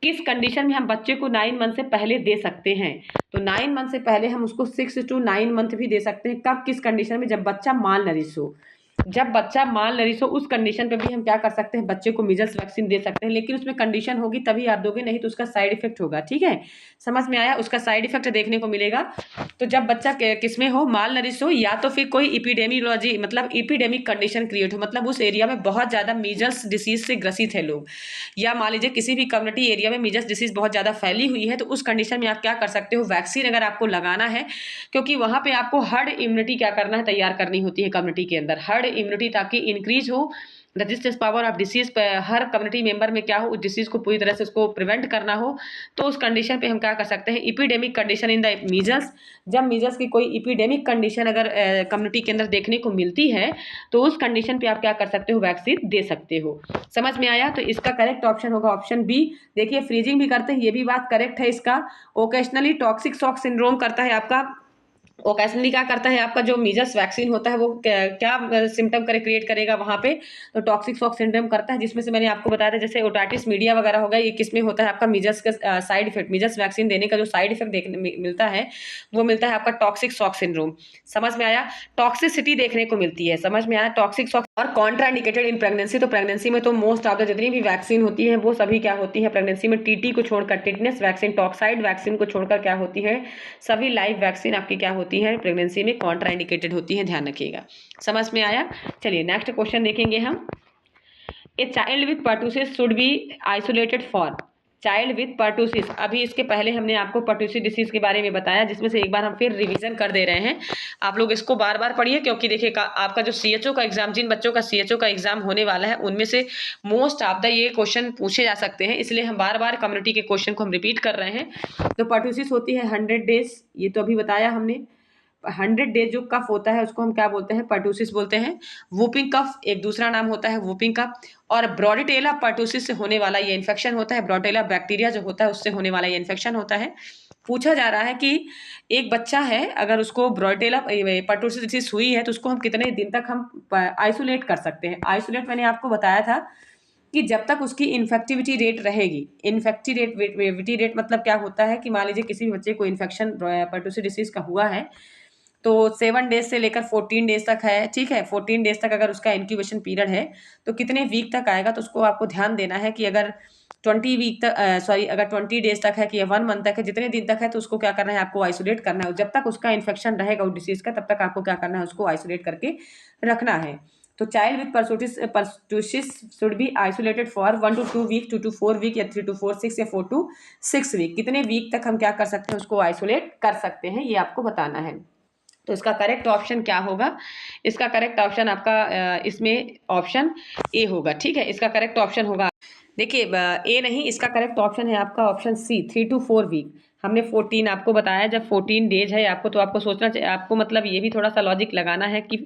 किस कंडीशन में हम बच्चे को 9 मंथ से पहले दे सकते हैं, तो 9 मंथ से पहले हम उसको 6 to 9 मंथ भी दे सकते हैं। कब, किस कंडीशन में, जब बच्चा माल नरिश हो। जब बच्चा माल नरिश हो उस कंडीशन पे भी हम क्या कर सकते हैं, बच्चे को मीजल्स वैक्सीन दे सकते हैं, लेकिन उसमें कंडीशन होगी तभी आप दोगे, नहीं तो उसका साइड इफेक्ट होगा, ठीक है। समझ में आया, उसका साइड इफेक्ट देखने को मिलेगा। तो जब बच्चा किसमें हो, माल नरिश हो, या तो फिर कोई इपिडेमियोलॉजी मतलब इपिडेमिक कंडीशन क्रिएट हो, मतलब उस एरिया में बहुत ज़्यादा मीजल्स डिसीज से ग्रसित है लोग, या मान लीजिए किसी भी कम्युनिटी एरिया में मीजल्स डिसीज बहुत ज़्यादा फैली हुई है, तो उस कंडीशन में आप क्या कर सकते हो, वैक्सीन अगर आपको लगाना है, क्योंकि वहाँ पे आपको हर्ड इम्यूनिटी क्या करना है, तैयार करनी होती है कम्युनिटी के अंदर, हर्ड इम्यूनिटी, ताकि इंक्रीज हो रेजिस्टेंस पावर ऑफ डिसीज पे, हर कम्युनिटी मेंबर में क्या हो, उस डिसीज को पूरी तरह से उसको प्रिवेंट करना हो। तो उस कंडीशन पे हम क्या कर सकते हैं, epidemic condition in the measles, जब मीजल्स की कोई इपिडेमिक कंडीशन अगर कम्युनिटी के अंदर देखने को मिलती है, तो उस कंडीशन पे आप क्या कर सकते हो, वैक्सीन दे सकते हो। समझ में आया। तो इसका करेक्ट ऑप्शन होगा ऑप्शन बी। देखिए फ्रीजिंग भी करते हैं, ये भी बात करेक्ट है इसका। ओकेशनली टॉक्सिक शॉक सिंड्रोम करता है आपका, ओकेशनली क्या करता है आपका जो मीजल्स वैक्सीन होता है वो क्या सिम्टम क्रिएट करेगा वहाँ पे, तो टॉक्सिक शॉक सिंड्रोम करता है, जिसमें से मैंने आपको बताया था जैसे ओटाइटिस मीडिया वगैरह होगा, ये किसमें होता है आपका, मीजल्स का साइड इफेक्ट, मीजल्स वैक्सीन देने का जो साइड इफेक्ट देखने मिलता है वो मिलता है आपका टॉक्सिक शॉक सिंड्रोम। समझ में आया, टॉक्सिसिटी देखने को मिलती है, समझ में आया, टॉक्सिक शॉक। और कॉन्ट्राइंडिकेटेड इन प्रेगनेंसी, तो प्रेगनेंसी में तो मोस्ट ऑफ द जितनी भी वैक्सीन होती है वो सभी क्या होती है प्रेगनेंसी में, टीटी को छोड़कर, टिटनेस वैक्सीन, टॉक्साइड वैक्सीन को छोड़कर क्या होती है, सभी लाइव वैक्सीन आपकी क्या होती सकती हैं प्रेगनेंसी में, कॉन्ट्रा इंडिकेटेड होती हैं, ध्यान रखिएगा। समझ में आया? चलिए नेक्स्ट क्वेश्चन देखेंगे हम। A child with pertussis should be isolated for, child with pertussis, अभी इसके पहले हमने आपको पर्टूसिस डिसीज के बारे में बताया, जिसमें से एक बार हम फिर रिवीजन कर दे रहे हैं। आप लोग इसको बार बार पढ़िए, क्योंकि देखिए आपका जो सीएचओ का एग्जाम, जिन बच्चों का सीएचओ का एग्जाम होने वाला है, उनमें से मोस्ट ऑफ द ये क्वेश्चन पूछे जा सकते हैं, इसलिए हम बार बार कम्युनिटी के क्वेश्चन को हम रिपीट कर रहे हैं। तो पर्टूसिस होती है 100 डेज, ये तो अभी बताया हमने। 100 डेज जो कफ होता है उसको हम क्या बोलते हैं? पर्टूसिस बोलते हैं। वूपिंग कफ एक दूसरा नाम होता है, वूपिंग कफ। और ब्रोडेटेला पर्टूसिस से होने वाला ये इन्फेक्शन होता है, ब्रोडेटेला बैक्टीरिया जो होता है उससे होने वाला ये इन्फेक्शन होता है। पूछा जा रहा है कि एक बच्चा है, अगर उसको ब्रोडेटेला पर्टूसिस डिसीज हुई है तो उसको हम कितने दिन तक हम आइसोलेट कर सकते हैं? आइसोलेट मैंने आपको बताया था कि जब तक उसकी इन्फेक्टिविटी रेट रहेगी। इन्फेक्टिविटी रेट मतलब क्या होता है कि मान लीजिए किसी भी बच्चे को इन्फेक्शन पर्टूसिस डिसीज का हुआ है तो 7 डेज से लेकर 14 डेज तक है, ठीक है। 14 डेज तक अगर उसका इंक्यूबेशन पीरियड है तो कितने वीक तक आएगा? तो उसको आपको ध्यान देना है कि अगर 20 वीक तक अगर 20 डेज तक है कि 1 मंथ तक है, जितने दिन तक है तो उसको क्या करना है? आपको आइसोलेट करना है। जब तक उसका इन्फेक्शन रहेगा उस डिसीज का, तब तक आपको क्या करना है? उसको आइसोलेट करके रखना है। तो child with pertussis should be isolated for 1 to 2 week, 2 to 4 week, या 3 to 4 6 या 4 to 6 वीक। कितने वीक तक हम क्या कर सकते हैं? उसको आइसोलेट कर सकते हैं, ये आपको बताना है। तो इसका करेक्ट ऑप्शन क्या होगा? इसका करेक्ट ऑप्शन आपका इसमें ऑप्शन ए होगा, ठीक है। इसका करेक्ट ऑप्शन होगा, देखिए ए नहीं, इसका करेक्ट ऑप्शन है आपका ऑप्शन सी, 3 to 4 वीक। हमने 14 आपको बताया, जब 14 डेज है आपको, तो आपको सोचना चाहिए, आपको मतलब ये भी थोड़ा सा लॉजिक लगाना है कि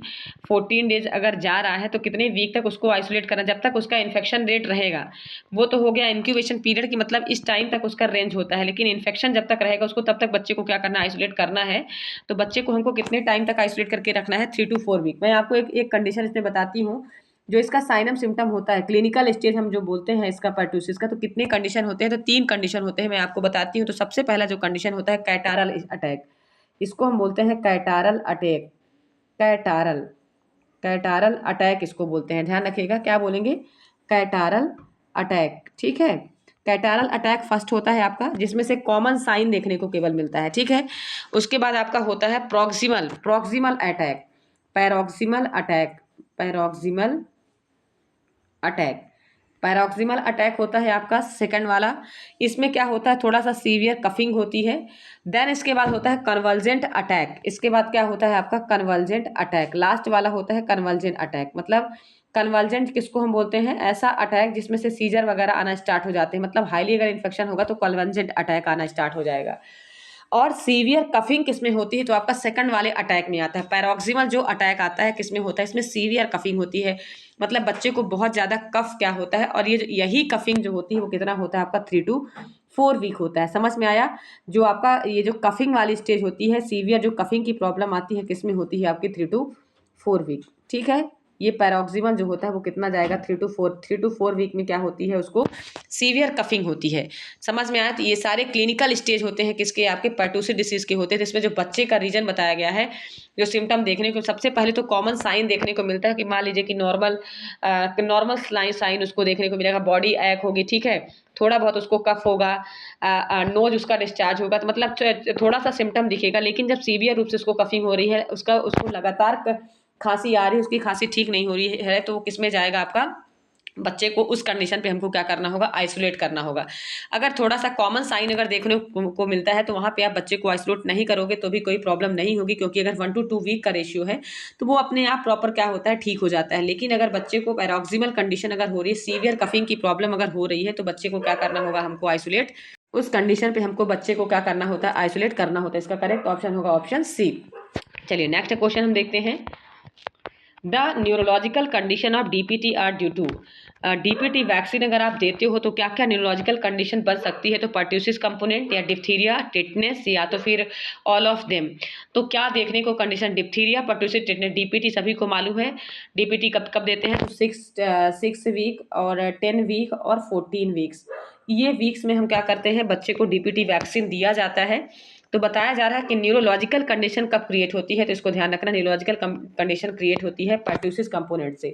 14 डेज अगर जा रहा है तो कितने वीक तक उसको आइसोलेट करना, जब तक उसका इन्फेक्शन रेट रहेगा। वो तो हो गया इंक्यूबेशन पीरियड की, मतलब इस टाइम तक उसका रेंज होता है, लेकिन इन्फेक्शन जब तक रहेगा उसको, तब तक बच्चे को क्या करना है? आइसोलेट करना है। तो बच्चे को हमको कितने टाइम तक आइसोलेट करके रखना है? 3 to 4 वीक। मैं आपको एक कंडीशन इसमें बताती हूँ। जो इसका साइनम सिम्टम होता है, क्लिनिकल स्टेज हम जो बोलते हैं इसका पर्टूसिस का, तो कितने कंडीशन होते हैं? तो 3 कंडीशन होते हैं, मैं आपको बताती हूँ। तो सबसे पहला जो कंडीशन होता है कैटारल अटैक, इसको हम बोलते हैं catarrhal attack. Catarrhal catarrhal attack इसको बोलते हैं, ध्यान रखिएगा। क्या बोलेंगे? कैटारल अटैक, ठीक है। कैटारल अटैक फर्स्ट होता है आपका, जिसमें से कॉमन साइन देखने को केवल मिलता है, ठीक है। उसके बाद आपका होता है proximal attack, paroxysmal attack, paroxysmal attack. Paroxysmal attack होता है आपका सेकंड वाला। इसमें क्या होता है? थोड़ा सा सीवियर कफिंग होती है। देन इसके बाद होता है कन्वर्जेंट अटैक। इसके बाद क्या होता है आपका? Convergent attack. लास्ट वाला होता है कन्वर्जेंट अटैक। मतलब कन्वर्जेंट किसको हम बोलते हैं? ऐसा अटैक जिसमें से सीजर वगैरह आना स्टार्ट हो जाते हैं, मतलब हाईली अगर इन्फेक्शन होगा तो कन्वर्जेंट अटैक आना स्टार्ट हो जाएगा। और सीवियर कफिंग किसमें होती है? तो आपका सेकंड वाले अटैक में आता है। पैरोक्सिमल जो अटैक आता है किसमें होता है? इसमें सीवियर कफिंग होती है, मतलब बच्चे को बहुत ज़्यादा कफ क्या होता है, और ये यही कफिंग जो होती है वो कितना होता है आपका? 3 to 4 वीक होता है। समझ में आया? जो आपका ये जो कफिंग वाली स्टेज होती है, सीवियर जो कफिंग की प्रॉब्लम आती है, किसमें होती है? आपकी 3 to 4 वीक, ठीक है। ये पैरोक्सिमल जो होता है वो कितना जाएगा? 3 to 4 वीक में क्या होती है? उसको सीवियर कफिंग होती है। समझ में आया? तो ये सारे क्लिनिकल स्टेज होते हैं किसके? आपके पर्टूसिस डिसीज के होते हैं। जिसमें जो बच्चे का रीजन बताया गया है, जो सिम्टम देखने को, सबसे पहले तो कॉमन साइन देखने को मिलता है कि मान लीजिए कि नॉर्मल साइन उसको देखने को मिलेगा, बॉडी एक होगी, ठीक है। थोड़ा बहुत उसको कफ होगा, नोज उसका डिस्चार्ज होगा, तो मतलब थोड़ा सा सिम्टम दिखेगा। लेकिन जब सीवियर रूप से उसको कफिंग हो रही है, उसको लगातार खांसी आ रही है, उसकी खांसी ठीक नहीं हो रही है, तो वो किस में जाएगा? आपका बच्चे को उस कंडीशन पे हमको क्या करना होगा? आइसोलेट करना होगा। अगर थोड़ा सा कॉमन साइन अगर देखने को मिलता है तो वहाँ पे आप बच्चे को आइसोलेट नहीं करोगे तो भी कोई प्रॉब्लम नहीं होगी, क्योंकि अगर 1 to 2 वीक का रेशियो है तो वो अपने आप प्रॉपर क्या होता है? ठीक हो जाता है। लेकिन अगर बच्चे को पैरोक्सिमल कंडीशन अगर हो रही है, सीवियर कफिंग की प्रॉब्लम अगर हो रही है, तो बच्चे को क्या करना होगा? हमको आइसोलेट, उस कंडीशन पे हमको बच्चे को क्या करना होता है? आइसोलेट करना होता है। इसका करेक्ट ऑप्शन होगा ऑप्शन सी। चलिए नेक्स्ट क्वेश्चन हम देखते हैं। The neurological condition of DPT are due to, DPT vaccine अगर आप देते हो तो क्या क्या न्यूरोलॉजिकल कंडीशन बन सकती है? तो पर्ट्यूसिस कंपोनेंट, या डिप्थीरिया, टिटनेस, या तो फिर ऑल ऑफ देम। तो क्या देखने को condition? Diphtheria, pertussis, tetanus. DPT सभी को मालूम है, डीपीटी कब कब देते हैं? तो 6 वीक और 10 वीक और 14 वीक्स, ये वीक्स में हम क्या करते हैं? बच्चे को डीपीटी वैक्सीन दिया जाता है। तो बताया जा रहा है कि न्यूरोलॉजिकल कंडीशन कब क्रिएट होती है? तो इसको ध्यान रखना, न्यूरोलॉजिकल कंडीशन क्रिएट होती है पर्ट्यूसिस कंपोनेंट से।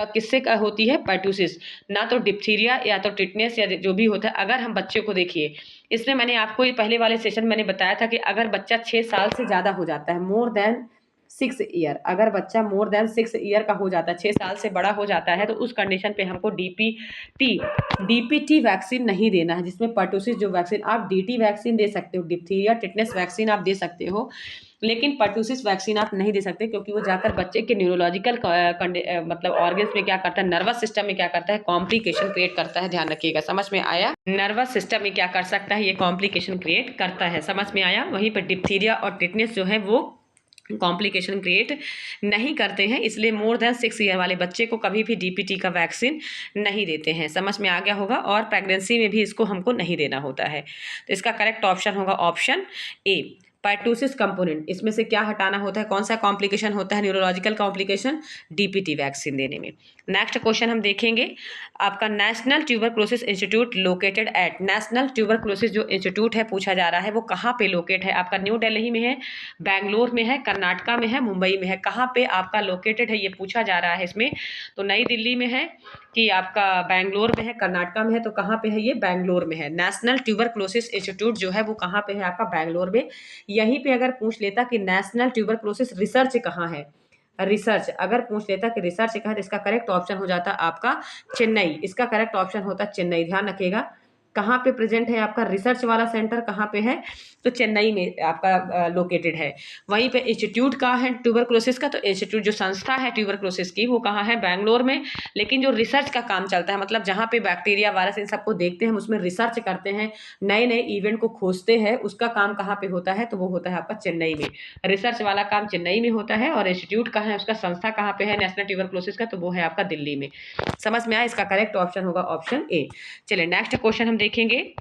किससे होती है, पर्टूसिस। ना तो डिप्थीरिया या तो टिटनेस या जो भी होता है। अगर हम बच्चे को देखिए, इसमें मैंने आपको ये पहले वाले सेशन मैंने बताया था कि अगर बच्चा 6 साल से ज़्यादा हो जाता है, मोर देन 6 ईयर, अगर बच्चा मोर देन 6 ईयर का हो जाता है, 6 साल से बड़ा हो जाता है, तो उस कंडीशन पे हमको डीपीटी वैक्सीन नहीं देना है, जिसमें पर्टूसिस जो वैक्सीन, आप डीटी वैक्सीन दे सकते हो, डिप्थीरिया टिटनेस वैक्सीन आप दे सकते हो, लेकिन पर्टूसिस वैक्सीन आप नहीं दे सकते, क्योंकि वो जाकर बच्चे के न्यूरोलॉजिकल मतलब ऑर्गन्स में क्या करता है, नर्वस सिस्टम में क्या करता है, कॉम्प्लिकेशन क्रिएट करता है। ध्यान रखिएगा, समझ में आया। नर्वस सिस्टम में क्या कर सकता है, ये कॉम्प्लिकेशन क्रिएट करता है, समझ में आया। वहीं पर डिप्थीरिया और टिटनेस जो है वो कॉम्प्लिकेशन क्रिएट नहीं करते हैं, इसलिए मोर देन 6 ईयर वाले बच्चे को कभी भी डीपीटी का वैक्सीन नहीं देते हैं। समझ में आ गया होगा। और प्रेगनेंसी में भी इसको हमको नहीं देना होता है। तो इसका करेक्ट ऑप्शन होगा ऑप्शन ए, पर्टूसिस कंपोनेंट। इसमें से क्या हटाना होता है, कौन सा कॉम्प्लिकेशन होता है, न्यूरोलॉजिकल कॉम्प्लिकेशन, डीपीटी वैक्सीन देने में। नेक्स्ट क्वेश्चन हम देखेंगे, आपका national tuberculosis institute located at, national tuberculosis जो इंस्टीट्यूट है पूछा जा रहा है वो कहाँ पे लोकेट है, आपका न्यू दिल्ली में है, बैंगलोर में है, कर्नाटका में है, मुंबई में है, कहाँ पे आपका लोकेटेड है ये पूछा जा रहा है इसमें। तो नई दिल्ली में है कि आपका बैंगलोर में है, कर्नाटका में है, तो कहाँ पे है, ये बैंगलोर में है। नेशनल ट्यूबरक्लोसिस इंस्टीट्यूट जो है वो कहाँ पे है, आपका बैंगलोर में। यहीं पे अगर पूछ लेता कि नेशनल ट्यूबरक्लोसिस रिसर्च कहाँ है, रिसर्च अगर पूछ लेता कि रिसर्च कहाँ है, तो इसका करेक्ट ऑप्शन हो जाता आपका चेन्नई। इसका करेक्ट ऑप्शन होता चेन्नई। ध्यान रखिएगा, कहाँ पे प्रेजेंट है आपका रिसर्च वाला सेंटर, कहाँ पे है, तो चेन्नई में आपका लोकेटेड है। वहीं पे इंस्टीट्यूट कहाँ है ट्यूबरक्लोसिस का, तो इंस्टीट्यूट जो संस्था है ट्यूबरक्लोसिस की वो कहाँ है, बैंगलोर में। लेकिन जो रिसर्च का काम चलता है, मतलब जहाँ पे बैक्टीरिया वायरस इन सबको देखते हैं, हम उसमें रिसर्च करते हैं, नए नए इवेंट को खोजते हैं, उसका काम कहाँ पे होता है, तो वो होता है आपका चेन्नई में। रिसर्च वाला काम चेन्नई में होता है, और इंस्टीट्यूट कहाँ है, उसका संस्था कहाँ पे है नेशनल ट्यूबरक्लोसिस का, तो वो है आपका दिल्ली में। समझ में आया। इसका करेक्ट ऑप्शन होगा ऑप्शन ए। चलिए नेक्स्ट क्वेश्चन हम देखेंगे,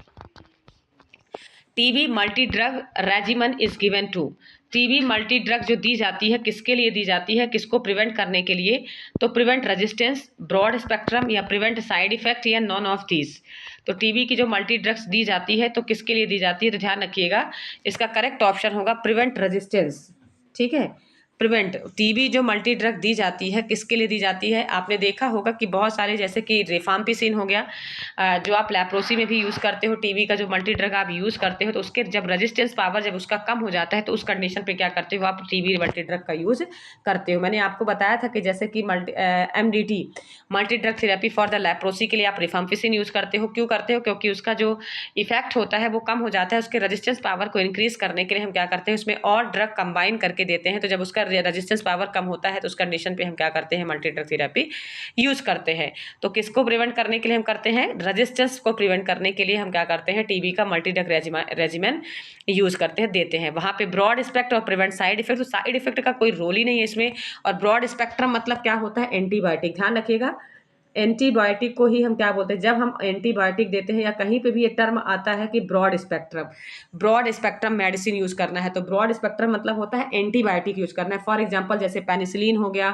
TB multi drug regimen is given to, TB multi drug जो दी जाती है किसके लिए दी जाती है, किसको प्रिवेंट करने के लिए, तो प्रिवेंट रेजिस्टेंस, ब्रॉड स्पेक्ट्रम, या प्रिवेंट साइड इफेक्ट, या नॉन ऑफ दीज। तो टीबी की जो मल्टी ड्रग्स दी जाती है तो किसके लिए दी जाती है, तो ध्यान रखिएगा, इसका करेक्ट ऑप्शन होगा प्रिवेंट रेजिस्टेंस। ठीक है, प्रिवेंट। टीबी जो मल्टी ड्रग दी जाती है किसके लिए दी जाती है, आपने देखा होगा कि बहुत सारे, जैसे कि रिफाम्पिसिन हो गया, जो आप लेप्रोसी में भी यूज़ करते हो, टीबी का जो मल्टी ड्रग आप यूज़ करते हो, तो उसके जब रेजिस्टेंस पावर जब उसका कम हो जाता है तो उस कंडीशन पे क्या करते हो, आप टीबी मल्टी ड्रग का यूज़ करते हो। मैंने आपको बताया था कि जैसे कि MDT multi drug therapy for the leprosy के लिए आप रिफाम्पिसिन यूज़ करते हो। क्यों करते हो, क्योंकि उसका जो इफेक्ट होता है वो कम हो जाता है, उसके रेजिस्टेंस पावर को इंक्रीज करने के लिए हम क्या करते हैं, उसमें और ड्रग कंबाइन करके देते हैं। तो जब उसका रेजिस्टेंस पावर कम होता है तो उस कंडीशन पे हम क्या करते हैं, मल्टी ड्रग थेरेपी यूज करते हैं। तो किसको प्रिवेंट करने के लिए हम करते हैं, रेजिस्टेंस को प्रिवेंट करने के लिए हम क्या करते हैं, टीबी का मल्टी ड्रग रेजिमेन यूज करते हैं, देते हैं। वहां पे ब्रॉड स्पेक्ट्रम और प्रिवेंट साइड इफेक्ट, तो साइड इफेक्ट का कोई रोल ही नहीं है इसमें। और ब्रॉड स्पेक्ट्रम मतलब क्या होता है, एंटीबायोटिक। ध्यान रखिएगा, एंटीबायोटिक को ही हम क्या बोलते हैं, जब हम एंटीबायोटिक देते हैं या कहीं पे भी ये टर्म आता है कि ब्रॉड स्पेक्ट्रम मेडिसिन यूज करना है, तो ब्रॉड स्पेक्ट्रम मतलब होता है एंटीबायोटिक यूज करना है। फॉर एग्जांपल जैसे पेनिसिलिन हो गया,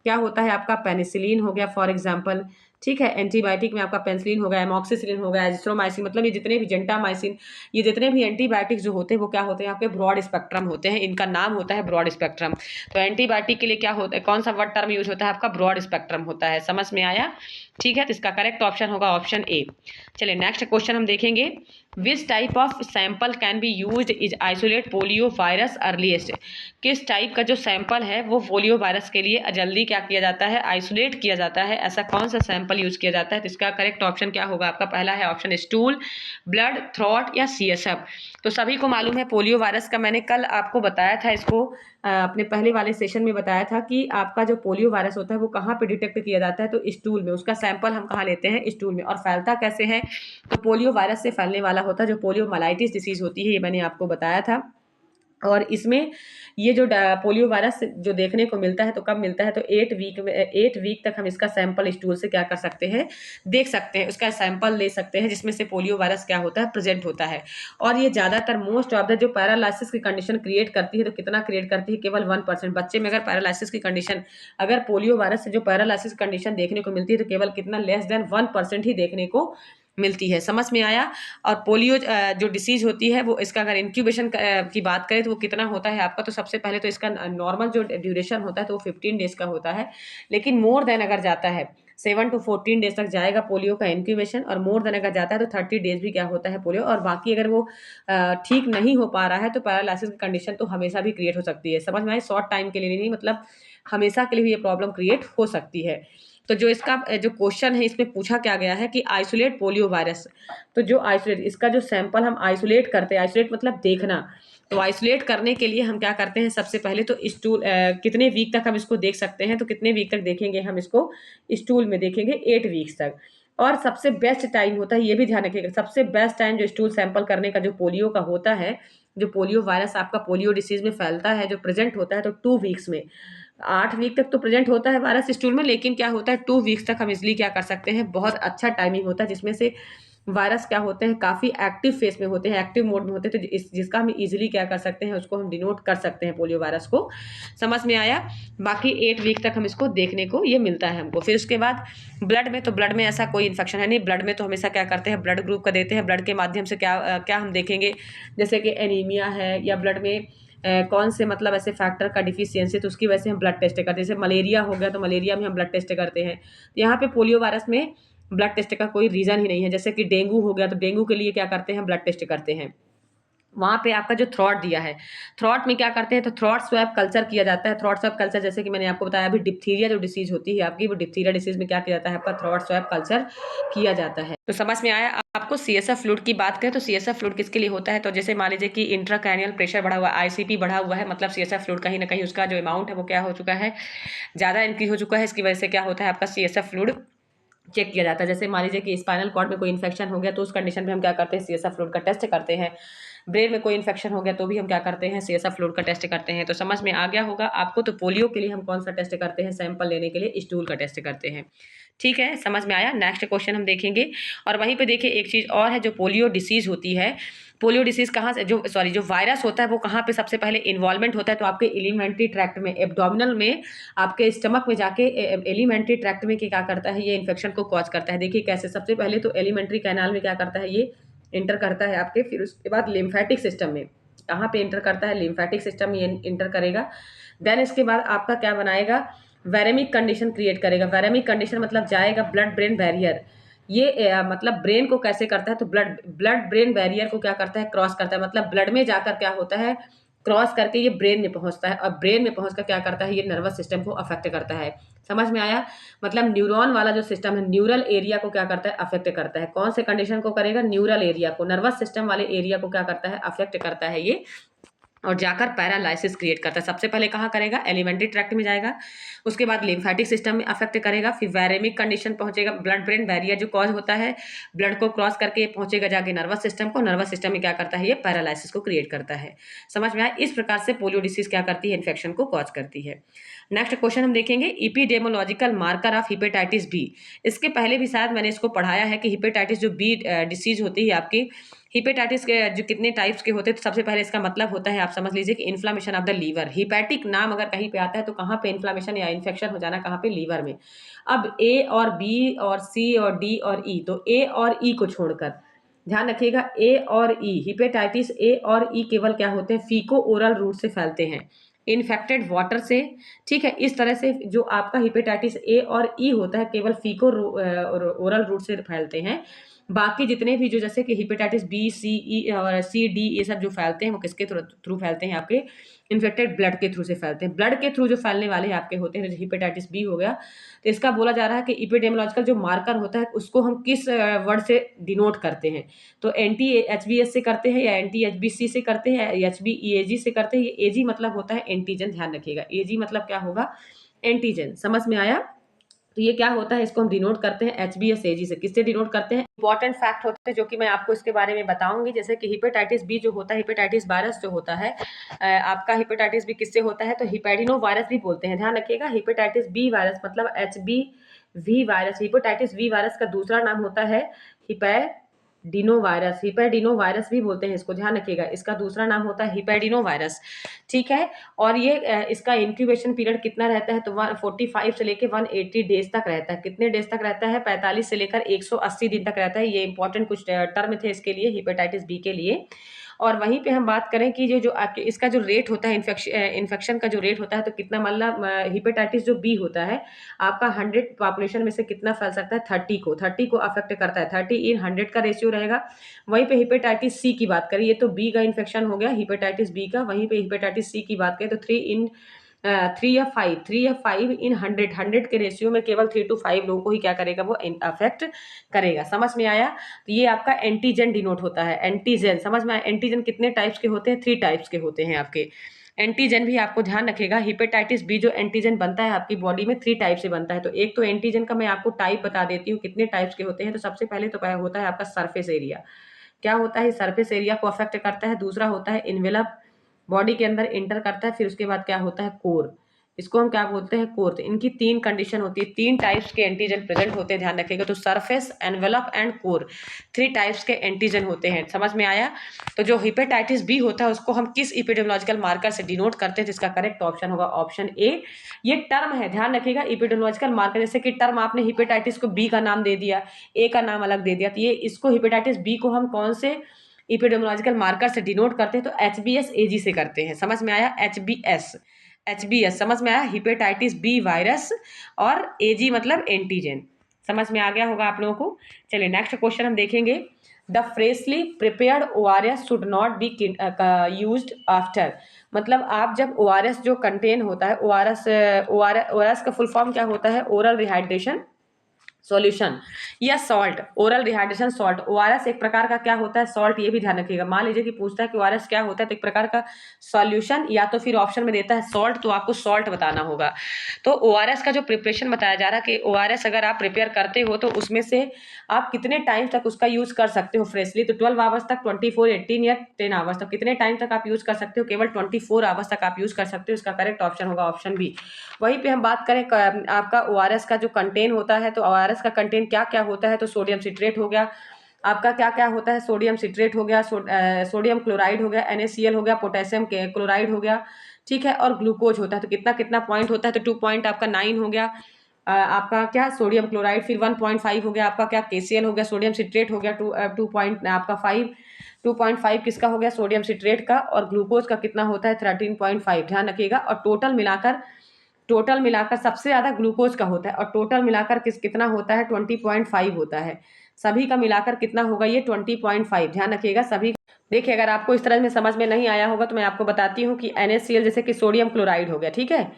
क्या होता है आपका, पेनिसिलिन हो गया फॉर एग्जांपल। ठीक है, एंटीबायोटिक में आपका पेनिसिलिन हो गया, एमॉक्सिसिलिन हो गया, एजिथ्रोमाइसिन, मतलब ये जितने भी, जेंटामाइसिन, ये जितने भी एंटीबायोटिक जो होते हैं वो क्या होते हैं, आपके ब्रॉड स्पेक्ट्रम होते हैं, इनका नाम होता है ब्रॉड स्पेक्ट्रम। तो एंटीबायोटिक के लिए क्या होता है, कौन सा वर्ड टर्म यूज होता है, आपका ब्रॉड स्पेक्ट्रम होता है। समझ में आया। ठीक है, तो इसका करेक्ट ऑप्शन होगा ऑप्शन ए। चलिए नेक्स्ट क्वेश्चन हम देखेंगे, which type of sample can be used is isolate polio virus earliest, किस टाइप का जो सैंपल है वो पोलियो वायरस के लिए जल्दी क्या किया जाता है, आइसोलेट किया जाता है, ऐसा कौन सा सैंपल यूज किया जाता है। तो इसका करेक्ट ऑप्शन क्या होगा आपका, पहला है ऑप्शन स्टूल, ब्लड, थ्रोट, या CSF। तो सभी को मालूम है पोलियो वायरस का, मैंने कल आपको बताया था इसको, अपने पहले वाले सेशन में बताया था कि आपका जो पोलियो वायरस होता है वो कहाँ पे डिटेक्ट किया जाता है, तो स्टूल में। उसका सैंपल हम कहाँ लेते हैं, स्टूल में। और फैलता कैसे है, तो पोलियो वायरस से फैलने वाला होता है, जो पोलियो माइलाइटिस डिसीज होती है, ये मैंने आपको बताया था। और इसमें ये जो पोलियो वायरस जो देखने को मिलता है तो कब मिलता है, तो 8 वीक तक हम इसका सैंपल स्टूल से क्या कर सकते हैं, देख सकते हैं, उसका सैंपल ले सकते हैं जिसमें से पोलियो वायरस क्या होता है, प्रेजेंट होता है। और ये ज़्यादातर मोस्ट ऑफ द जो पैरालाइसिस की कंडीशन क्रिएट करती है, तो कितना क्रिएट करती है, केवल 1%। बच्चे में अगर पैरालाइसिस की कंडीशन, अगर पोलियो वायरस से जो पैरालाइसिस कंडीशन देखने को मिलती है तो केवल कितना, लेस देन 1% ही देखने को मिलती है। समझ में आया। और पोलियो जो डिसीज होती है वो इसका अगर इंक्यूबेशन की बात करें तो वो कितना होता है आपका, तो सबसे पहले तो इसका नॉर्मल जो ड्यूरेशन होता है तो वो 15 डेज का होता है। लेकिन मोर देन अगर जाता है 7 to 14 डेज तक जाएगा पोलियो का इंक्यूबेशन, और मोर देन अगर जाता है तो 30 डेज भी क्या होता है पोलियो। और बाकी अगर वो ठीक नहीं हो पा रहा है तो पैरालिसिस की कंडीशन तो हमेशा भी क्रिएट हो सकती है। समझ में आए, शॉर्ट टाइम के लिए नहीं, मतलब हमेशा के लिए भी ये प्रॉब्लम क्रिएट हो सकती है। तो जो इसका जो क्वेश्चन है इसमें पूछा क्या गया है कि आइसोलेट पोलियो वायरस। तो जो आइसोलेट, इसका जो सैंपल हम आइसोलेट करते हैं, आइसोलेट मतलब देखना, तो आइसोलेट करने के लिए हम क्या करते हैं, सबसे पहले तो स्टूल कितने वीक तक हम इसको देख सकते हैं, तो कितने वीक तक देखेंगे हम इसको, स्टूल में देखेंगे 8 वीक्स तक। और सबसे बेस्ट टाइम होता है, ये भी ध्यान रखिएगा, सबसे बेस्ट टाइम जो स्टूल सैंपल करने का जो पोलियो का होता है, जो पोलियो वायरस आपका पोलियो डिसीज में फैलता है, जो प्रेजेंट होता है, तो 2 वीक्स में, 8 वीक तक तो प्रेजेंट होता है वायरस स्टूल में, लेकिन क्या होता है 2 वीक्स तक हम इजिली क्या कर सकते हैं, बहुत अच्छा टाइमिंग होता है जिसमें से वायरस क्या होते हैं, काफ़ी एक्टिव फेस में होते हैं, एक्टिव मोड में होते हैं, तो जिसका हम इजीली क्या कर सकते हैं, उसको हम डिनोट कर सकते हैं पोलियो वायरस को। समझ में आया। बाकी 8 वीक तक हम इसको देखने को ये मिलता है हमको। फिर उसके बाद ब्लड में, तो ब्लड में ऐसा कोई इन्फेक्शन है नहीं, ब्लड में तो हमेशा क्या करते हैं, ब्लड ग्रुप का देते हैं, ब्लड के माध्यम से क्या हम देखेंगे, जैसे कि एनीमिया है या ब्लड में कौन से मतलब ऐसे फैक्टर का डिफिशियंसी, तो उसकी वजह से हम ब्लड टेस्ट करते हैं। जैसे मलेरिया हो गया तो मलेरिया में हम ब्लड टेस्ट करते हैं। तो यहाँ पे पोलियो वायरस में ब्लड टेस्ट का कोई रीज़न ही नहीं है। जैसे कि डेंगू हो गया तो डेंगू के लिए क्या करते हैं, ब्लड टेस्ट करते हैं। वहाँ पे आपका जो थ्रॉट दिया है, थ्रॉट में क्या करते हैं, तो थ्रॉट स्वैब कल्चर किया जाता है। थ्रॉट स्वैब कल्चर जैसे कि मैंने आपको बताया अभी, डिप्थीरिया जो डिसीज होती है आपकी, वो डिप्थीरिया डिसीज में क्या किया जाता है, आपका थ्रॉट स्वैब कल्चर किया जाता है। तो समझ में आया आपको। सीएसएफ फ्लूइड की बात करें तो सीएसएफ फ्लूइड किसके लिए होता है, तो जैसे मान लीजिए कि इंट्राक्रैनियल प्रेशर बढ़ा हुआ है, आईसीपी बढ़ा हुआ है, मतलब सीएसएफ फ्लूइड कहीं ना कहीं उसका जो अमाउंट है वो क्या हो चुका है, ज़्यादा इंक्रीज हो चुका है। इसकी वजह से क्या होता है, आपका सीएसएफ फ्लूइड चेक किया जाता है। जैसे मान लीजिए कि स्पाइनल कॉर्ड में कोई इन्फेक्शन हो गया तो उस कंडीशन में हम क्या करते हैं, सीएसएफ फ्लूइड का टेस्ट करते हैं। ब्रेन में कोई इन्फेक्शन हो गया तो भी हम क्या करते हैं, सीएसएफ फ्लूइड का टेस्ट करते हैं। तो समझ में आ गया होगा आपको। तो पोलियो के लिए हम कौन सा टेस्ट करते हैं, सैंपल लेने के लिए स्टूल का टेस्ट करते हैं। ठीक है, समझ में आया। नेक्स्ट क्वेश्चन हम देखेंगे। और वहीं पे देखिए एक चीज़ और है, जो पोलियो डिसीज होती है, पोलियो डिसीज कहाँ से, जो वायरस होता है वो कहाँ पे सबसे पहले इन्वॉल्वमेंट होता है, तो आपके एलिमेंट्री ट्रैक्ट में, एब्डोमिनल में, आपके स्टमक में जाके एलिमेंट्री ट्रैक्ट में क्या करता है, ये इन्फेक्शन को कॉज करता है। देखिए कैसे, सबसे पहले तो एलिमेंट्री कैनाल में क्या करता है, ये इंटर करता है आपके, फिर उसके बाद लिम्फेटिक सिस्टम में, कहाँ पे इंटर करता है, लिम्फेटिक सिस्टम में इंटर करेगा। देन इसके बाद आपका क्या बनाएगा, वेरेमिक कंडीशन क्रिएट करेगा। वेरेमिक कंडीशन मतलब जाएगा ब्लड ब्रेन बैरियर, ये मतलब ब्रेन को कैसे करता है, तो ब्लड ब्रेन बैरियर को क्या करता है, क्रॉस करता है, मतलब ब्लड में जाकर क्या होता है, क्रॉस करके ये ब्रेन में पहुंचता है, और ब्रेन में पहुंचकर क्या करता है, ये नर्वस सिस्टम को अफेक्ट करता है। समझ में आया। मतलब न्यूरॉन वाला जो सिस्टम है, न्यूरल एरिया को क्या करता है, अफेक्ट करता है। कौन से कंडीशन को करेगा, न्यूरल एरिया को, नर्वस सिस्टम वाले एरिया को क्या करता है, अफेक्ट करता है ये, और जाकर पैरालाइसिस क्रिएट करता है। सबसे पहले कहाँ करेगा, एलिमेंट्री ट्रैक्ट में जाएगा, उसके बाद लिम्फेटिक सिस्टम में अफेक्ट करेगा, फिर वैरेमिक कंडीशन पहुंचेगा, ब्लड ब्रेन बैरियर जो कॉज होता है, ब्लड को क्रॉस करके पहुंचेगा जाके नर्वस सिस्टम को, नर्वस सिस्टम में क्या करता है, ये पैरालाइसिस को क्रिएट करता है। समझ में आया। इस प्रकार से पोलियो डिसीज क्या करती है, इन्फेक्शन को कॉज करती है। नेक्स्ट क्वेश्चन हम देखेंगे, इपिडेमोलॉजिकल मार्कर ऑफ हिपेटाइटिस बी। इसके पहले भी शायद मैंने इसको पढ़ाया है कि हिपेटाइटिस जो बी डिसीज होती है आपकी, हिपेटाइटिस के जो कितने टाइप्स के होते हैं, तो सबसे पहले इसका मतलब होता है, आप समझ लीजिए कि inflammation of the liver. Hepatic नाम अगर कहीं पे आता है तो कहाँ पे इन्फ्लामेशन या इन्फेक्शन हो जाना, कहाँ पे, लीवर में। अब ए और बी और सी और डी और ई, तो ए और ई को छोड़कर ध्यान रखिएगा, ए और ई, हिपेटाइटिस ए और ई केवल क्या होते हैं, फीको ओरल रूट से फैलते हैं, इन्फेक्टेड वाटर से। ठीक है, इस तरह से जो आपका हिपेटाइटिस ए और ई होता है केवल फीको ओरल रूट से फैलते हैं। बाकी जितने भी जो जैसे कि हिपेटाइटिस बी, सी, ई और सी, डी, ये सब जो फैलते हैं वो किसके थ्रू फैलते हैं, आपके इन्फेक्टेड ब्लड के थ्रू से फैलते हैं। ब्लड के थ्रू जो फैलने वाले आपके होते हैं, जैसे हिपेटाइटिस बी हो गया, तो इसका बोला जा रहा है कि इपिडेमोलॉजिकल जो मार्कर होता है उसको हम किस वर्ड से डिनोट करते हैं, तो एंटी एचबीएस से करते हैं, या एंटी एचबीसी से करते हैं, या एचबीईएजी से करते हैं। ये एजी मतलब होता है एंटीजन, ध्यान रखिएगा, एजी मतलब क्या होगा, एंटीजन। समझ में आया। तो ये क्या होता है, इसको हम डिनोट करते हैं एचबीएस एजी से। किससे डिनोट करते हैं, इंपॉर्टेंट फैक्ट होते हैं जो कि मैं आपको इसके बारे में बताऊंगी। जैसे कि हिपेटाइटिस बी जो होता है, हिपेटाइटिस वायरस जो होता है, आपका हिपेटाइटिस बी किससे होता है, तो हिपेडिनो वायरस भी बोलते हैं, ध्यान रखिएगा। हिपेटाइटिस बी वायरस मतलब H B V virus. Hepatitis V virus का दूसरा नाम होता है डिनो वायरस, हिपेडिनो वायरस भी बोलते हैं इसको, ध्यान रखिएगा। इसका दूसरा नाम होता है हिपेडिनो वायरस, ठीक है। और ये इसका इंक्यूबेशन पीरियड कितना रहता है, तो 145 से लेकर 180 डेज तक रहता है। कितने डेज तक रहता है, 45 से लेकर 180 दिन तक रहता है। ये इंपॉर्टेंट कुछ टर्म थे इसके लिए, हेपेटाइटिस बी के लिए। और वहीं पे हम बात करें कि जो आपके इसका जो रेट होता है, इन्फेक्शन का जो रेट होता है, तो कितना, मतलब हेपेटाइटिस जो बी होता है आपका 100 पॉपुलेशन में से कितना फैल सकता है, 30 को अफेक्ट करता है। 30/100 का रेशियो रहेगा। वहीं पे हेपेटाइटिस सी की बात करें, ये तो बी का इन्फेक्शन हो गया, हेपेटाइटिस बी का। वहीं पे हेपेटाइटिस सी की बात करें तो 3 या 5 के रेशियो में केवल 3 to 5 लोगों को ही क्या करेगा, वो अफेक्ट करेगा। समझ में आया। तो ये आपका एंटीजन डिनोट होता है, एंटीजन। समझ में आया। एंटीजन कितने टाइप्स के होते हैं, 3 टाइप्स के होते हैं आपके। एंटीजन भी आपको ध्यान रखेगा, हेपेटाइटिस बी जो एंटीजन बनता है आपकी बॉडी में 3 टाइप से बनता है। तो एक तो एंटीजन का मैं आपको टाइप बता देती हूँ कितने टाइप्स के होते हैं। तो सबसे पहले तो होता है आपका सरफेस एरिया। क्या होता है, सरफेस एरिया को अफेक्ट करता है। दूसरा होता है इन्वेलप, बॉडी के अंदर इंटर करता है। फिर उसके बाद क्या होता है, कोर, इसको हम क्या बोलते हैं, कोर। तो इनकी 3 कंडीशन होती है, 3 टाइप्स के एंटीजन प्रेजेंट होते हैं, ध्यान रखिएगा। तो surface, envelope and core, 3 types के एंटीजन होते हैं। समझ में आया। तो जो हेपेटाइटिस बी होता है उसको हम किस एपिडेमियोलॉजिकल मार्कर से डिनोट करते हैं, जिसका करेक्ट ऑप्शन होगा ऑप्शन ए। ये टर्म है, ध्यान रखिएगा, एपिडेमियोलॉजिकल मार्कर। जैसे कि टर्म आपने हेपेटाइटिस को बी का नाम दे दिया, ए का नाम अलग दे दिया, तो ये इसको हेपेटाइटिस बी को हम कौन से एपिडेमियोलॉजिकल मार्कर से डिनोट करते हैं, तो HBsAg से करते हैं। समझ में आया। HBs समझ में आया, हेपेटाइटिस बी वायरस, और Ag मतलब एंटीजन। समझ में आ गया होगा आप लोगों को। चलिए नेक्स्ट क्वेश्चन हम देखेंगे। The freshly prepared ORS should not be used after. मतलब आप जब ORS जो कंटेन होता है, ORS का फुल फॉर्म क्या होता है, ओरल रिहाइड्रेशन सॉल्यूशन या salt, oral rehydration salt. ORS एक प्रकार का क्या होता है, सॉल्ट। ये भी ध्यान रखिएगा। मान लीजिए कि पूछता है कि ओआरएस क्या होता है, तो एक प्रकार का सॉल्यूशन, या तो फिर ऑप्शन में देता है सॉल्ट, तो आपको सॉल्ट बताना होगा। तो ओआरएस का जो प्रिपरेशन बताया जा रहा है कि ओआरएस अगर आप प्रिपेयर करते हो तो उसमें से आप कितने टाइम तक उसका यूज कर सकते हो फ्रेशली, तो 12 आवर्स तक, 24, 18 या 10 आवर्स तक, कितने टाइम तक आप यूज कर सकते हो, केवल 24 आवर्स तक आप यूज कर सकते हो। इसका करेक्ट ऑप्शन होगा ऑप्शन बी। वहीं पे हम बात करें आपका ओआरएस का जो कंटेन होता है, तो ओआरएस का कंटेन क्या क्या होता है, तो सोडियम सिट्रेट हो गया आपका, क्या क्या होता है, सोडियम सिट्रेट हो गया, सोडियम क्लोराइड हो गया, NaCl हो गया, पोटेशियम क्लोराइड हो गया, ठीक है, और ग्लूकोज होता है। तो कितना कितना पॉइंट होता है, तो 2 पॉइंट आपका 9 हो गया आपका क्या, सोडियम क्लोराइड। फिर 1.5 हो गया आपका क्या, KCl हो गया, सोडियम सिट्रेट हो गया 2 पॉइंट आपका 5, 2.5 किसका हो गया, सोडियम सिट्रेट का। और ग्लूकोज का कितना होता है, 13.5, ध्यान रखिएगा। और टोटल मिलाकर सबसे ज्यादा ग्लूकोज का होता है, और टोटल मिलाकर कितना होता है, 20.5 होता है। सभी का मिलाकर कितना होगा, ये 20.5, ध्यान रखिएगा सभी। देखिए अगर आपको इस तरह में समझ में नहीं आया होगा तो मैं आपको बताती हूँ कि NaCl जैसे कि सोडियम क्लोराइड हो गया, ठीक है,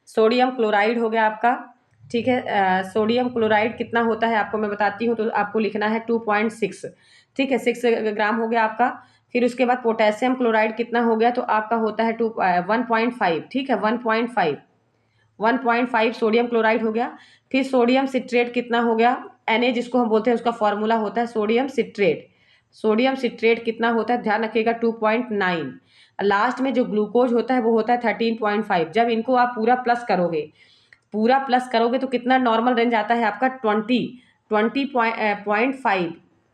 सोडियम क्लोराइड हो गया आपका, ठीक है। सोडियम क्लोराइड कितना होता है आपको मैं बताती हूँ, तो आपको लिखना है 2.6, ठीक है, 6 ग्राम हो गया आपका। फिर उसके बाद पोटेशियम क्लोराइड कितना हो गया, तो आपका होता है 1.5, ठीक है, 1.5 सोडियम क्लोराइड हो गया। फिर सोडियम सिट्रेट कितना हो गया, Na जिसको हम बोलते हैं, उसका फॉर्मूला होता है सोडियम सिट्रेट। सोडियम सिट्रेट कितना होता है, ध्यान रखिएगा, 2.9। लास्ट में जो ग्लूकोज होता है वो होता है 13.5। जब इनको आप पूरा प्लस करोगे तो कितना नॉर्मल रेंज आता है आपका,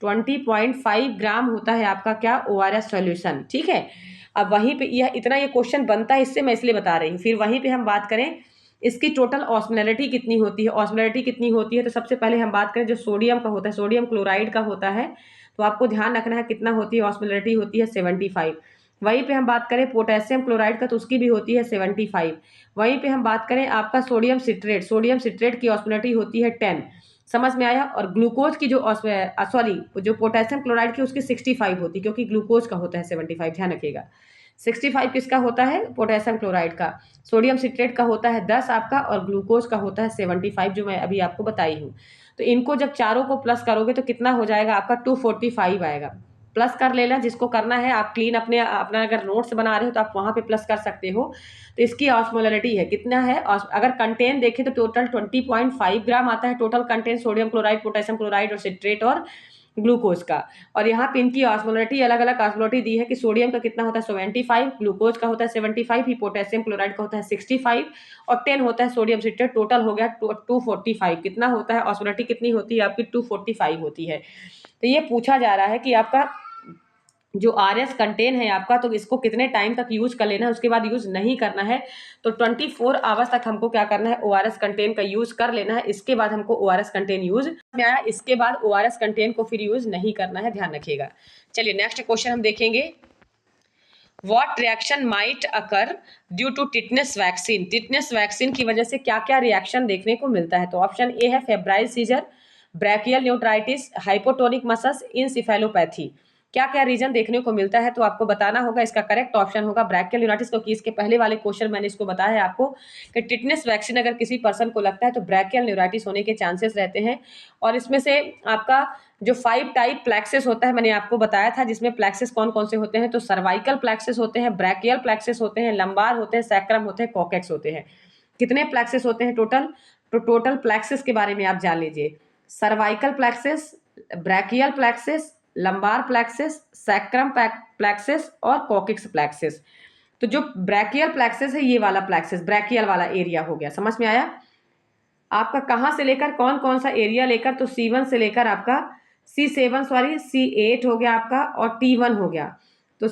20.5 ग्राम होता है आपका क्या, ORS सॉल्यूशन, ठीक है। अब वहीं पे यह इतना ये क्वेश्चन बनता है, इससे मैं इसलिए बता रही हूँ। फिर वहीं पे हम बात करें इसकी टोटल ऑस्मोलैरिटी कितनी होती है, ऑस्मोलैरिटी कितनी होती है, तो सबसे पहले हम बात करें जो सोडियम का होता है, सोडियम क्लोराइड का होता है, तो आपको ध्यान रखना है कितना होती है, ऑस्मोलैरिटी होती है 75। वहीं पे हम बात करें पोटेशियम क्लोराइड का, तो उसकी भी होती है 75। वहीं पे हम बात करें आपका सोडियम सिट्रेट की ऑस्मोलैरिटी होती है 10। समझ में आया। और ग्लूकोज की जो जो पोटेशियम क्लोराइड की उसकी 65 होती है, क्योंकि ग्लूकोज का होता है 75, ध्यान रखिएगा। 65 किसका होता है, पोटेशियम क्लोराइड का। सोडियम सिट्रेट का होता है 10 आपका, और ग्लूकोज का होता है 75, जो मैं अभी आपको बताई हूँ। तो इनको जब चारों को प्लस करोगे तो कितना हो जाएगा आपका, 245 आएगा। प्लस कर लेना जिसको करना है, आप क्लीन अपना अगर नोट्स बना रहे हो तो आप वहाँ पे प्लस कर सकते हो। तो इसकी ऑस्मोलैरिटी है कितना है, अगर कंटेन देखें तो टोटल 20.5 ग्राम आता है total contain, sodium chloride, potassium chloride और सिट्रेट और ग्लूकोज का। और यहाँ पे इनकी ऑस्मोलरिटी अलग अलग ऑस्मोलरिटी दी है कि सोडियम का कितना होता है 75, ग्लूकोज का होता है 75 ही, पोटेशियम क्लोराइड का होता है 65 और 10 होता है सोडियम सिट्रेट। टोटल हो गया 245। कितना होता है ऑस्मोलरिटी, कितनी होती है आपकी 245 होती है। तो ये पूछा जा रहा है कि आपका जो RS कंटेन है आपका, तो इसको कितने टाइम तक यूज कर लेना है, उसके बाद यूज नहीं करना है। तो 24 आवर्स तक हमको क्या करना है, ORS कंटेन का यूज कर लेना है। इसके बाद हमको ORS कंटेन यूज में आया, इसके बाद ORS कंटेन को फिर यूज नहीं करना है, ध्यान रखिएगा। चलिए नेक्स्ट क्वेश्चन हम देखेंगे। What reaction might occur due to tetanus vaccine? Tetanus vaccine की वजह से क्या क्या रिएक्शन देखने को मिलता है? तो ऑप्शन ए है febrile seizure, brachial neuritis, hypotonic muscles, encephalopathy. क्या क्या रीजन देखने को मिलता है तो आपको बताना होगा। इसका करेक्ट ऑप्शन होगा ब्रैकियल न्यूट्राइटिस, क्योंकि इसके पहले वाले क्वेश्चन मैंने इसको बताया है आपको कि टिटनेस वैक्सीन अगर किसी पर्सन को लगता है तो ब्रैकियल न्यूट्राइटिस होने के चांसेस रहते हैं। और इसमें से आपका जो 5 टाइप प्लेक्सेस होता है मैंने आपको बताया था, जिसमें प्लेक्सेस कौन कौन से होते हैं, तो सर्वाइकल प्लेक्सेस होते हैं, ब्रैकियल प्लेक्सेस होते हैं, लंबार होते हैं, सैक्रम होते हैं, कॉकेक्स होते हैं। कितने प्लेक्सेस होते हैं टोटल? तो टोटल प्लेक्सेस के बारे में आप जान लीजिए। Cervical plexus, brachial plexus, lumbar plexus, sacrum plexus और कॉकेक्स प्लेक्सेस। तो जो ब्रैकियल प्लेक्सेस है ये वाला प्लेक्सेस, ब्रैकियल वाला एरिया हो गया, समझ में आया आपका? कहाँ से लेकर कौन कौन सा एरिया लेकर, तो C1 से लेकर आपका C8 हो गया आपका और T1 हो गया। तो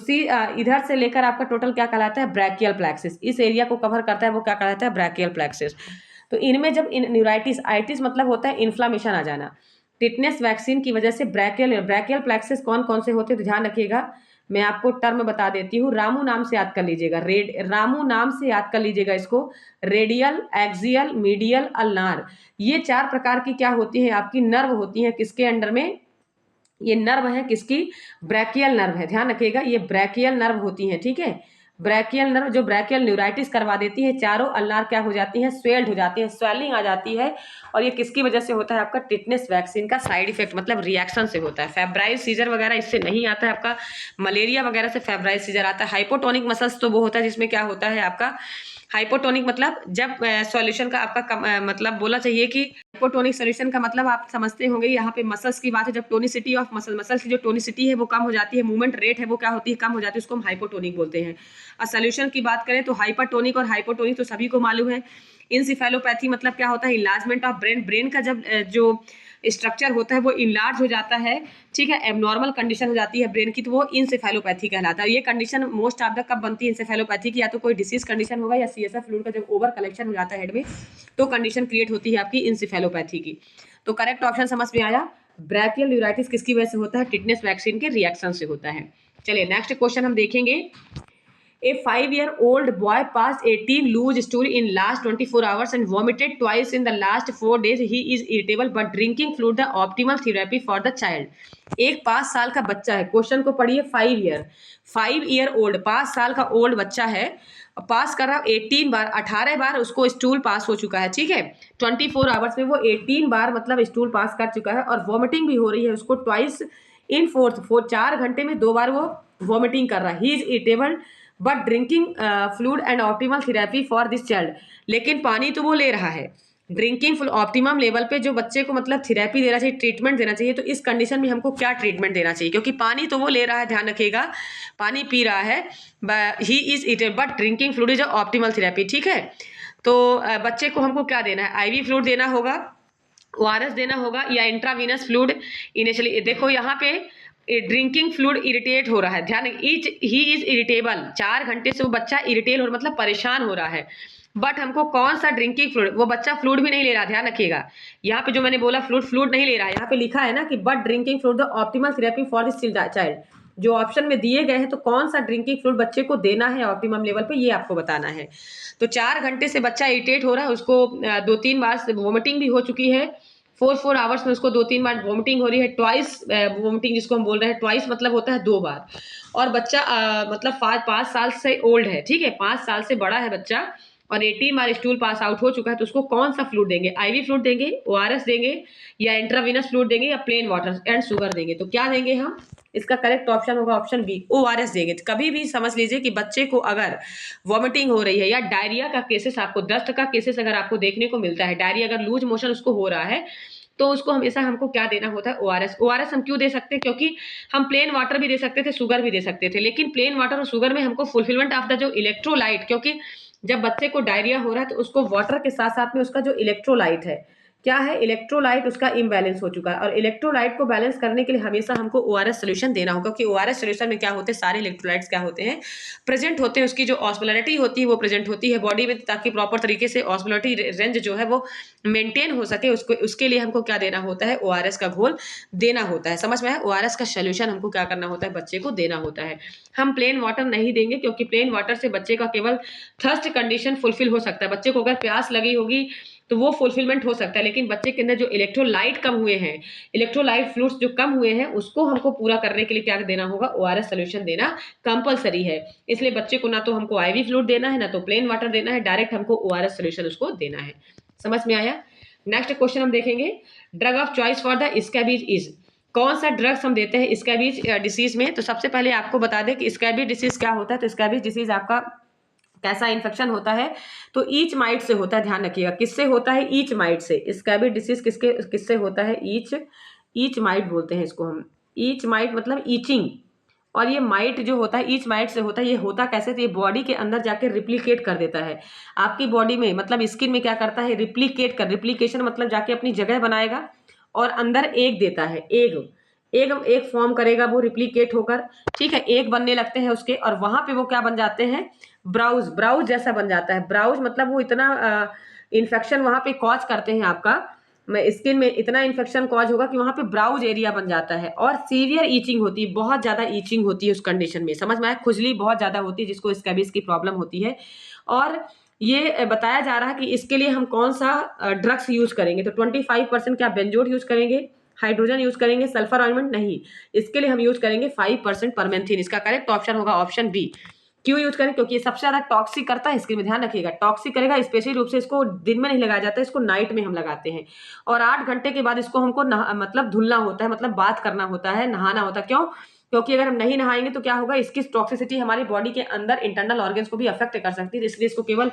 इधर से लेकर आपका टोटल क्या कहलाता है, ब्रैकियल प्लेक्सिस। इस एरिया को कवर करता है वो क्या कहलाता है, ब्रैकियल प्लेक्सिस। तो इनमें जब न्यूराइटिस, आइटिस मतलब होता है इन्फ्लामेशन आ जाना, टिटनेस वैक्सीन की वजह से ब्रैकियल प्लेक्सिस कौन कौन से होते हैं तो ध्यान रखिएगा। मैं आपको टर्म बता देती हूँ, रामू नाम से याद कर लीजिएगा, रामू नाम से याद कर लीजिएगा इसको। रेडियल, एक्सियल, मीडियल, अल्नार, ये 4 प्रकार की क्या होती है आपकी नर्व होती है किसके अंडर में, ये नर्व है किसकी, ब्रैकियल नर्व है, ध्यान रखिएगा ये ब्रैकियल नर्व होती है, ठीक है। ब्रैकियल नर्व जो ब्रैकियल न्यूराइटिस करवा देती है, चारों अल्नार क्या हो जाती है, स्वेल्ड हो जाती है, स्वेलिंग आ जाती है। और ये किसकी वजह से होता है आपका, टिटनेस वैक्सीन का साइड इफेक्ट मतलब रिएक्शन से होता है। फेब्राइल सीजर वगैरह इससे नहीं आता है आपका, मलेरिया वगैरह से फेब्राइल सीजर आता है। हाइपोटोनिक मसल्स तो वो होता है जिसमें क्या होता है आपका, हाइपोटोनिक मतलब जब सॉल्यूशन का आपका मतलब बोला चाहिए कि हाइपोटोनिक सॉल्यूशन का मतलब आप समझते होंगे, यहाँ पे मसल्स की बात है, जब टोनिसिटी ऑफ मसल्स की जो टोनिसिटी है वो कम हो जाती है, मूवमेंट रेट है वो क्या होती है, कम हो जाती है, उसको हम हाइपोटोनिक बोलते हैं। और सॉल्यूशन की बात करें तो हाइपरटोनिक और हाइपोटोनिक तो सभी को मालूम है। इंसेफेलोपैथी मतलब क्या होता है, इलार्जमेंट ऑफ ब्रेन, ब्रेन का जब जो स्ट्रक्चर होता है वो इनलार्ज हो जाता है, ठीक है, एबनॉर्मल कंडीशन हो जाती है ब्रेन की, तो वो इंसेफेलोपैथी कहलाता है। ये कंडीशन मोस्ट ऑफ द कब बनती है इंसेफेलोपैथी की, या तो कोई डिसीज कंडीशन होगा या CSF फ्लूइड का जब ओवर कलेक्शन हो जाता है हेड में, तो कंडीशन क्रिएट होती है आपकी इंसेफेलोपैथी की। तो करेक्ट ऑप्शन समझ में आया, ब्रैकियल न्यूराइटिस किसकी वजह से होता है, टिटनेस वैक्सीन के रिएक्शन से होता है। चलिए नेक्स्ट क्वेश्चन हम देखेंगे। A 5-year-old boy passed 18 loose stool in last 24 hours and vomited twice in the last 4 days. He is irritable but drinking fluid the optimal therapy for the child. एक 5 साल का बच्चा है, क्वेश्चन को पढ़िए, 5 year old, 5 साल का ओल्ड बच्चा है, पास कर रहा 18 बार, 18 बार उसको स्टूल पास हो चुका है, ठीक है। 24 आवर्स में वो 18 बार मतलब स्टूल पास कर चुका है और वॉमिटिंग भी हो रही है उसको ट्वाइस इन 4 घंटे में 2 बार वो वॉमिटिंग कर रहा है। He is irritable but drinking fluid and optimal therapy for this child, लेकिन पानी तो वो ले रहा है। ड्रिंकिंग फुल ऑप्टिमम लेवल पे जो बच्चे को मतलब थेरेपी देना चाहिए, ट्रीटमेंट देना चाहिए, तो इस कंडीशन में हमको क्या ट्रीटमेंट देना चाहिए, क्योंकि पानी तो वो ले रहा है, ध्यान रखिएगा, पानी पी रहा है, he is it but drinking fluid is optimal therapy, ठीक है। तो बच्चे को हमको क्या देना है, IV फ्लूइड देना होगा, ORS देना होगा या इंट्रावीनस फ्लूइड इनिशियली। देखो यहाँ पे ड्रिंकिंग फ्लूइड इरिटेट हो रहा है, ध्यान, ही इज इरिटेबल, 4 घंटे से वो बच्चा इरिटेट हो मतलब परेशान हो रहा है, बट हमको कौन सा ड्रिंकिंग फ्लूइड, वो बच्चा फ्लूइड भी नहीं ले रहा, ध्यान रखिएगा। यहाँ पे जो मैंने बोला फ्लूइड नहीं ले रहा है, यहाँ पे लिखा है ना कि but drinking fluid the optimal therapy for this child, जो ऑप्शन में दिए गए हैं तो कौन सा ड्रिंकिंग फ्लूइड बच्चे को देना है ऑप्टिमम लेवल पे, ये आपको बताना है। तो 4 घंटे से बच्चा इरिटेट हो रहा है, उसको 2-3 बार वोमिटिंग भी हो चुकी है, 4 आवर्स में उसको 2-3 बार वोमिटिंग हो रही है, ट्वाइस वोमिटिंग जिसको हम बोल रहे हैं, ट्वाइस मतलब होता है 2 बार। और बच्चा मतलब 5 साल से ओल्ड है, ठीक है, 5 साल से बड़ा है बच्चा और 18 बार स्टूल पास आउट हो चुका है, तो उसको कौन सा फ्लूइड देंगे, IV फ्लूइड देंगे, ORS देंगे या इंट्रावीनस फ्लूइड देंगे या प्लेन वाटर एंड शुगर देंगे, तो क्या देंगे हम, इसका करेक्ट ऑप्शन होगा ऑप्शन बी, ORS देंगे। कभी भी समझ लीजिए कि बच्चे को अगर वॉमिटिंग हो रही है या डायरिया का केसेस, आपको दस्त का केसेस अगर आपको देखने को मिलता है, डायरिया अगर लूज मोशन उसको हो रहा है, तो उसको हमेशा हमको क्या देना होता है, ओआरएस। ओआरएस हम क्यों दे सकते हैं, क्योंकि हम प्लेन वाटर भी दे सकते थे, शुगर भी दे सकते थे, लेकिन प्लेन वाटर और शुगर में हमको फुलफिलमेंट ऑफ द जो इलेक्ट्रोलाइट, क्योंकि जब बच्चे को डायरिया हो रहा है तो उसको वाटर के साथ साथ में उसका जो इलेक्ट्रोलाइट है, क्या है, इलेक्ट्रोलाइट उसका इम्बैलेंस हो चुका है, और इलेक्ट्रोलाइट को बैलेंस करने के लिए हमेशा हमको ओआरएस सॉल्यूशन देना होगा, क्योंकि ओआरएस सॉल्यूशन में क्या होते हैं, सारे इलेक्ट्रोलाइट्स क्या होते हैं, प्रेजेंट होते हैं, उसकी जो ऑस्मोलरिटी होती है वो प्रेजेंट होती है बॉडी में, ताकि प्रॉपर तरीके से ऑस्मोलरिटी रेंज जो है वो मेंटेन हो सके, उसको उसके लिए हमको क्या देना होता है, ओआरएस का घोल देना होता है। समझ में आया, ओआरएस का सोल्यूशन हमको क्या करना होता है, बच्चे को देना होता है। हम प्लेन वाटर नहीं देंगे, क्योंकि प्लेन वाटर से बच्चे का केवल थर्स्ट कंडीशन फुलफिल हो सकता है, बच्चे को अगर प्यास लगी होगी तो वो फुलफिलमेंट हो सकता है, लेकिन बच्चे के अंदर जो इलेक्ट्रोलाइट कम हुए हैं, इलेक्ट्रोलाइट फ्लूइड्स जो कम हुए हैं, उसको हमको पूरा करने के लिए क्या देना होगा, ओआरएस सॉल्यूशन देना कंपलसरी है। इसलिए बच्चे को ना तो हमको आईवी फ्लूइड देना है, ना तो प्लेन वाटर देना है, डायरेक्ट हमको ओआरएस सॉल्यूशन उसको देना है। समझ में आया। नेक्स्ट क्वेश्चन हम देखेंगे, drug of choice for the scabies is, कौन सा ड्रग्स हम देते हैं स्कैबीज डिसीज में। तो सबसे पहले आपको बता दें कि स्कैबीज डिसीज क्या होता है। तो स्कैबीज डिसीज आपका कैसा इन्फेक्शन होता है, तो ईच माइट से होता है, ध्यान रखिएगा, किससे होता है, each might say. Scabies disease किससे होता है, ईच माइट बोलते हैं इसको हम। ईच माइट मतलब ईचिंग, और ये माइट जो होता है ईच माइट से होता है। ये होता कैसे, तो ये बॉडी के अंदर जाके रिप्लिकेट कर देता है आपकी बॉडी में, मतलब स्किन में क्या करता है, रिप्लिकेशन मतलब जाके अपनी जगह बनाएगा और अंदर एग देता है, एग फॉर्म करेगा वो रिप्लिकेट होकर, ठीक है, एग बनने लगते हैं उसके, और वहां पे वो क्या बन जाते हैं, ब्राउज जैसा बन जाता है। ब्राउज मतलब वो इतना इन्फेक्शन वहां पे कॉज करते हैं, आपका स्किन में इतना इन्फेक्शन कॉज होगा कि वहां पे ब्राउज एरिया बन जाता है, और सीवियर ईचिंग होती है, बहुत ज्यादा ईचिंग होती है उस कंडीशन में। समझ में आया, खुजली बहुत ज्यादा होती है, जिसको स्कैबीज की प्रॉब्लम होती है। और ये बताया जा रहा है कि इसके लिए हम कौन सा ड्रग्स यूज करेंगे। तो 25% क्या बेंजोड यूज करेंगे, हाइड्रोजन यूज करेंगे, सल्फर ऑइंटमेंट नहीं, इसके लिए हम यूज करेंगे 5% परमेंथिन। इसका करेक्ट ऑप्शन होगा ऑप्शन बी। क्यों यूज करें, क्योंकि ये सबसे ज्यादा टॉक्सिक करता है स्किन में, ध्यान रखिएगा, टॉक्सिक करेगा। स्पेशली रूप से इसको दिन में नहीं लगाया जाता है, इसको नाइट में हम लगाते हैं, और 8 घंटे के बाद इसको हमको मतलब धुलना होता है, मतलब बात करना होता है, नहाना होता है। क्यों, क्योंकि अगर हम नहीं नहाएंगे तो क्या होगा, इसकी टॉक्सिसिटी हमारी बॉडी के अंदर इंटरनल ऑर्गन्स को भी अफेक्ट कर सकती है। इसलिए इसको केवल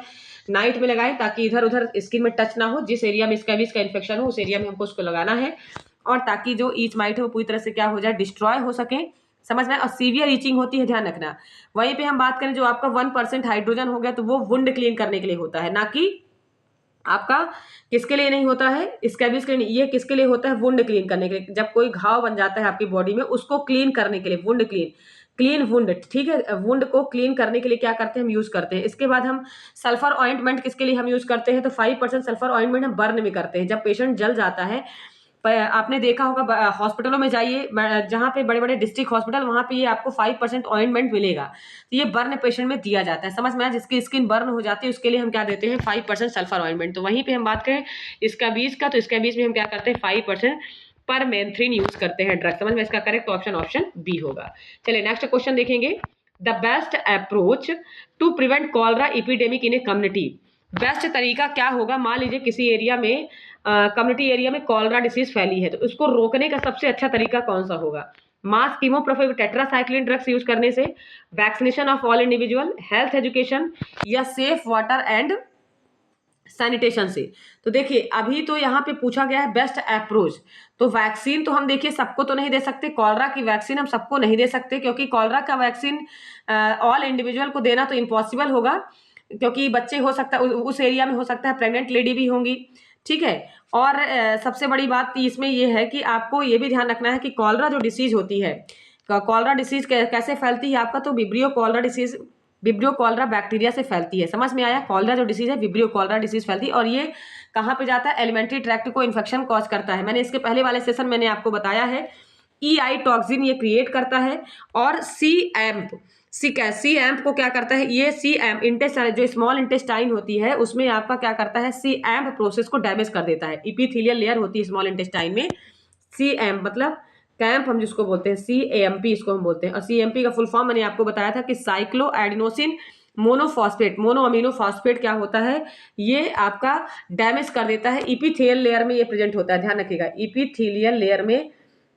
नाइट में लगाएं, ताकि इधर उधर स्किन में टच ना हो। जिस एरिया में स्कैबीज का इन्फेक्शन हो उस एरिया में हमको उसको लगाना है, और ताकि जो ईच माइट है वो पूरी तरह से क्या हो जाए, डिस्ट्रॉय हो सके। समझ में। और सीवियर ईचिंग होती है, ध्यान रखना। वहीं पे हम बात करें जो आपका 1% हाइड्रोजन हो गया, तो वो वुंड क्लीन करने के लिए होता है, ना कि आपका किसके लिए नहीं होता है, स्कैबीज के लिए नहीं। ये किसके लिए होता है, वुंड क्लीन करने के लिए। जब कोई घाव बन जाता है आपकी बॉडी में, उसको क्लीन करने के लिए, वुंड क्लीन वुंड, ठीक है। वुंड को क्लीन करने के लिए क्या करते हैं, हम यूज करते हैं। इसके बाद हम सल्फर ऑइंटमेंट किसके लिए हम यूज करते हैं, तो 5% सल्फर ऑइंटमेंट हम बर्न में करते हैं। जब पेशेंट जल जाता है, आपने देखा होगा हॉस्पिटलों में जाइए, जहाँ पे बड़े बड़े डिस्ट्रिक्ट हॉस्पिटल, वहां पे ये आपको 5% ऑइंटमेंट मिलेगा। तो ये बर्न पेशेंट में दिया जाता है। समझ में आया, जिसकी स्किन बर्न हो जाती है उसके लिए हम क्या देते हैं, 5% सल्फर ऑइंटमेंट। तो वहीं पे हम बात करें इसका बीज का, तो इसका बीज में हम क्या करते हैं, 5% परमेंथ्रिन यूज करते हैं ड्रग। समझ में, इसका करेक्ट ऑप्शन बी होगा। चलिए नेक्स्ट क्वेश्चन देखेंगे, the best approach to prevent cholera epidemic in a community. बेस्ट तरीका क्या होगा, मान लीजिए किसी एरिया में, कम्युनिटी एरिया में कॉलरा डिसीज फैली है, तो उसको रोकने का सबसे अच्छा तरीका कौन सा होगा। मास कीमोप्रोफिल टेट्रासाइक्लिन ड्रग्स यूज करने से, vaccination of all individual, health education, या सेफ वाटर एंड सैनिटेशन से। तो देखिए अभी तो यहाँ पे पूछा गया है बेस्ट अप्रोच। तो वैक्सीन तो हम देखिए सबको तो नहीं दे सकते, कॉलरा की वैक्सीन हम सबको नहीं दे सकते, क्योंकि कॉलरा का वैक्सीन ऑल इंडिविजुअल को देना तो इम्पॉसिबल होगा, क्योंकि बच्चे हो सकता है उस एरिया में, हो सकता है प्रेग्नेंट लेडी भी होंगी, ठीक है। और सबसे बड़ी बात इसमें यह है कि आपको ये भी ध्यान रखना है कि कॉलरा जो डिसीज होती है, कॉलरा डिसीज कैसे फैलती है आपका, तो vibrio cholera disease, vibrio cholera bacteria से फैलती है। समझ में आया, कॉलरा जो डिसीज है विब्रियो कॉलरा डिसीज फैलती है, और ये कहाँ पे जाता है, एलिमेंट्री ट्रैक्ट को इन्फेक्शन कॉज करता है। मैंने इसके पहले वाले सेशन मैंने आपको बताया है, EI टॉक्सिन ये क्रिएट करता है, और सी एम्प को क्या करता है, ये सी एम्प इंटेस्टाइन, जो स्मॉल इंटेस्टाइन होती है उसमें आपका क्या करता है, सी एम्प प्रोसेस को डैमेज कर देता है। इपिथेलियल लेयर होती है स्मॉल इंटेस्टाइन में, सी एम्प मतलब कैंप हम जिसको बोलते हैं, CAMP इसको हम बोलते हैं। और CAMP का फुल फॉर्म मैंने आपको बताया था कि cyclo adenosine monophosphate, mono amino phosphate क्या होता है, ये आपका डैमेज कर देता है। इपिथेलियल लेयर में ये प्रेजेंट होता है, ध्यान रखिएगा, इपिथेलियल लेयर में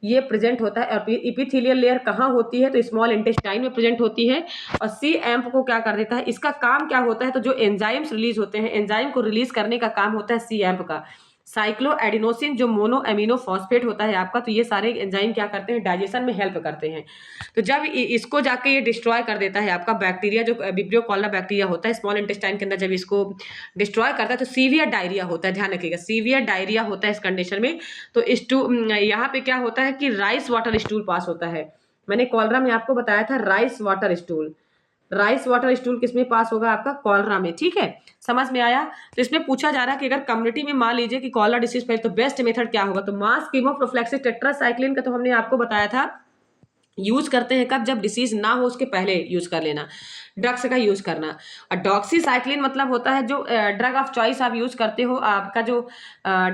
ये प्रेजेंट होता है। और इपिथेलियल लेयर कहाँ होती है, तो स्मॉल इंटेस्टाइन में प्रेजेंट होती है। और सी एम्प को क्या कर देता है, इसका काम क्या होता है, तो जो एंजाइम्स रिलीज होते हैं, एंजाइम को रिलीज करने का काम होता है सी एम्प का। साइक्लो एडिनोसिन जो मोनो अमीनो फॉस्फेट होता है आपका, तो ये सारे एंजाइम क्या करते हैं, डाइजेशन में हेल्प करते हैं। तो जब इसको जाके ये डिस्ट्रॉय कर देता है आपका बैक्टीरिया, जो विब्रियो कॉलरा बैक्टीरिया होता है स्मॉल इंटेस्टाइन के अंदर, जब इसको डिस्ट्रॉय करता है तो सीवियर डायरिया होता है। ध्यान रखिएगा, सीवियर डायरिया होता है इस कंडीशन में। तो यहाँ पे क्या होता है कि राइस वाटर स्टूल पास होता है। मैंने कॉलरा में आपको बताया था rice water stool, rice water stool किसमें पास होगा आपका, कॉलरा में। ठीक है, समझ में आया। तो इसमें पूछा जा रहा है कि अगर कम्युनिटी में मान लीजिए कि कॉलरा डिसीज फैले तो बेस्ट मेथड क्या होगा। तो मास कीमोप्रोफिलैक्सिस टेट्रासाइक्लिन का तो हमने आपको बताया था यूज करते हैं कब, जब डिसीज ना हो उसके पहले यूज कर लेना, ड्रग्स का यूज करना। और डॉक्सीसाइक्लिन मतलब होता है जो ड्रग ऑफ चॉइस आप यूज करते हो, आपका जो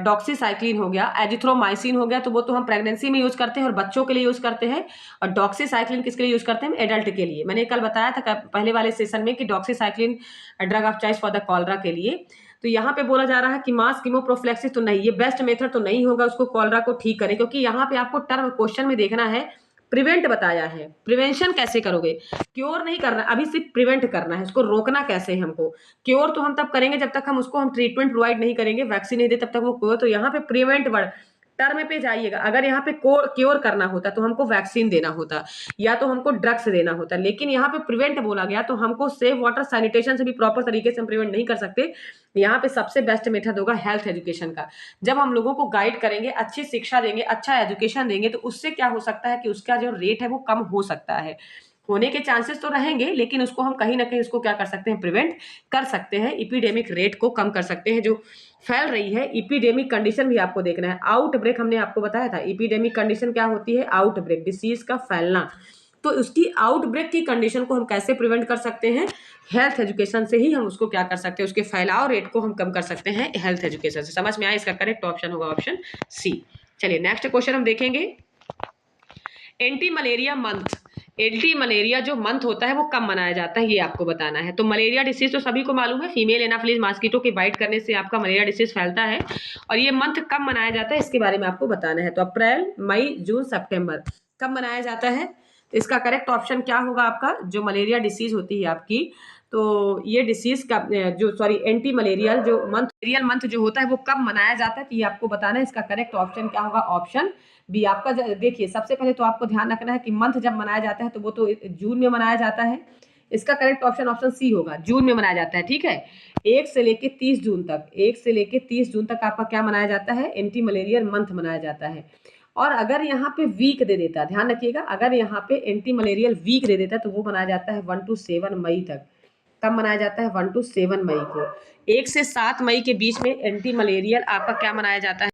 डॉक्सीसाइक्लिन हो गया, एजिथ्रोमाइसिन हो गया, तो वो तो हम प्रेगनेंसी में यूज करते हैं और बच्चों के लिए यूज करते हैं। और डॉक्सीसाइक्लिन किसके लिए यूज करते हैं, एडल्ट के लिए। मैंने कल बताया था पहले वाले सेशन में कि doxycycline drug of choice for the cholera के लिए। तो यहाँ पे बोला जा रहा है कि मास कीमोप्रोफिलैक्सिस तो नहीं, ये बेस्ट मेथड तो नहीं होगा उसको कॉलरा को ठीक करें, क्योंकि यहाँ पे आपको टर्म क्वेश्चन में देखना है प्रिवेंट बताया है। प्रिवेंशन कैसे करोगे, क्योर नहीं करना, अभी सिर्फ प्रिवेंट करना है, उसको रोकना कैसे है हमको। क्योर तो हम तब करेंगे जब तक हम उसको ट्रीटमेंट प्रोवाइड नहीं करेंगे, वैक्सीन नहीं दे तब तक वो क्योर। तो यहाँ पे प्रिवेंट वर्ड टर्म पे जाइएगा। अगर यहाँ पे क्योर करना होता तो हमको वैक्सीन देना होता या तो हमको ड्रग्स देना होता, लेकिन यहाँ पे प्रिवेंट बोला गया तो हमको सेफ वाटर सैनिटेशन से भी प्रॉपर तरीके से हम प्रिवेंट नहीं कर सकते। यहाँ पे सबसे बेस्ट मेथड होगा हेल्थ एजुकेशन का। जब हम लोगों को गाइड करेंगे, अच्छी शिक्षा देंगे, अच्छा एजुकेशन देंगे, तो उससे क्या हो सकता है कि उसका जो रेट है वो कम हो सकता है। होने के चांसेस तो रहेंगे, लेकिन उसको हम कहीं ना कहीं उसको क्या कर सकते हैं, प्रिवेंट कर सकते हैं। इपिडेमिक रेट को कम कर सकते हैं जो फैल रही है। इपिडेमिक कंडीशन भी आपको देखना है। आउटब्रेक हमने आपको बताया था, इपिडेमिक कंडीशन क्या होती है, आउटब्रेक, डिसीज का फैलना। तो उसकी आउटब्रेक की कंडीशन को हम कैसे प्रिवेंट कर सकते हैं, हेल्थ एजुकेशन से ही हम उसको क्या कर सकते हैं, उसके फैलाव रेट को हम कम कर सकते हैं हेल्थ एजुकेशन से। समझ में आया, इसका करेक्ट ऑप्शन होगा ऑप्शन सी। चलिए नेक्स्ट क्वेश्चन हम देखेंगे। Anti malaria month, anti malaria जो मंथ होता है वो कब मनाया जाता है, ये आपको बताना है। तो मलेरिया डिसीज तो सभी को मालूम है, फीमेल एनाफिलिस मॉस्किटो के बाइट करने से आपका मलेरिया डिसीज फैलता है। और ये मंथ कब मनाया जाता है इसके बारे में आपको बताना है। तो अप्रैल, मई, जून, सितंबर कब मनाया जाता है। तो इसका करेक्ट ऑप्शन क्या होगा आपका, जो मलेरिया डिसीज होती है आपकी, तो ये डिसीज का जो सॉरी एंटी मलेरियल जो मंथ जो होता है वो कब मनाया जाता है, तो ये आपको बताना है। इसका करेक्ट ऑप्शन क्या होगा, ऑप्शन बी आपका। देखिए सबसे पहले तो आपको ध्यान रखना है कि मंथ जब मनाया जाता है तो वो तो जून में मनाया जाता है। इसका करेक्ट ऑप्शन ऑप्शन सी होगा, जून में मनाया जाता है। ठीक है, 1 से लेके 30 जून तक, 1 से लेके 30 जून तक आपका क्या मनाया जाता है, एंटी मलेरियल मंथ मनाया जाता है। और अगर यहाँ पे वीक दे देता है, ध्यान रखिएगा, अगर यहाँ पे एंटी मलेरियल वीक दे देता है तो वो मनाया जाता है 1 to 7 मई तक। कब मनाया जाता है, 1 to 7 मई को। 1 से 7 मई के बीच में एंटी मलेरियल आपका क्या मनाया जाता है,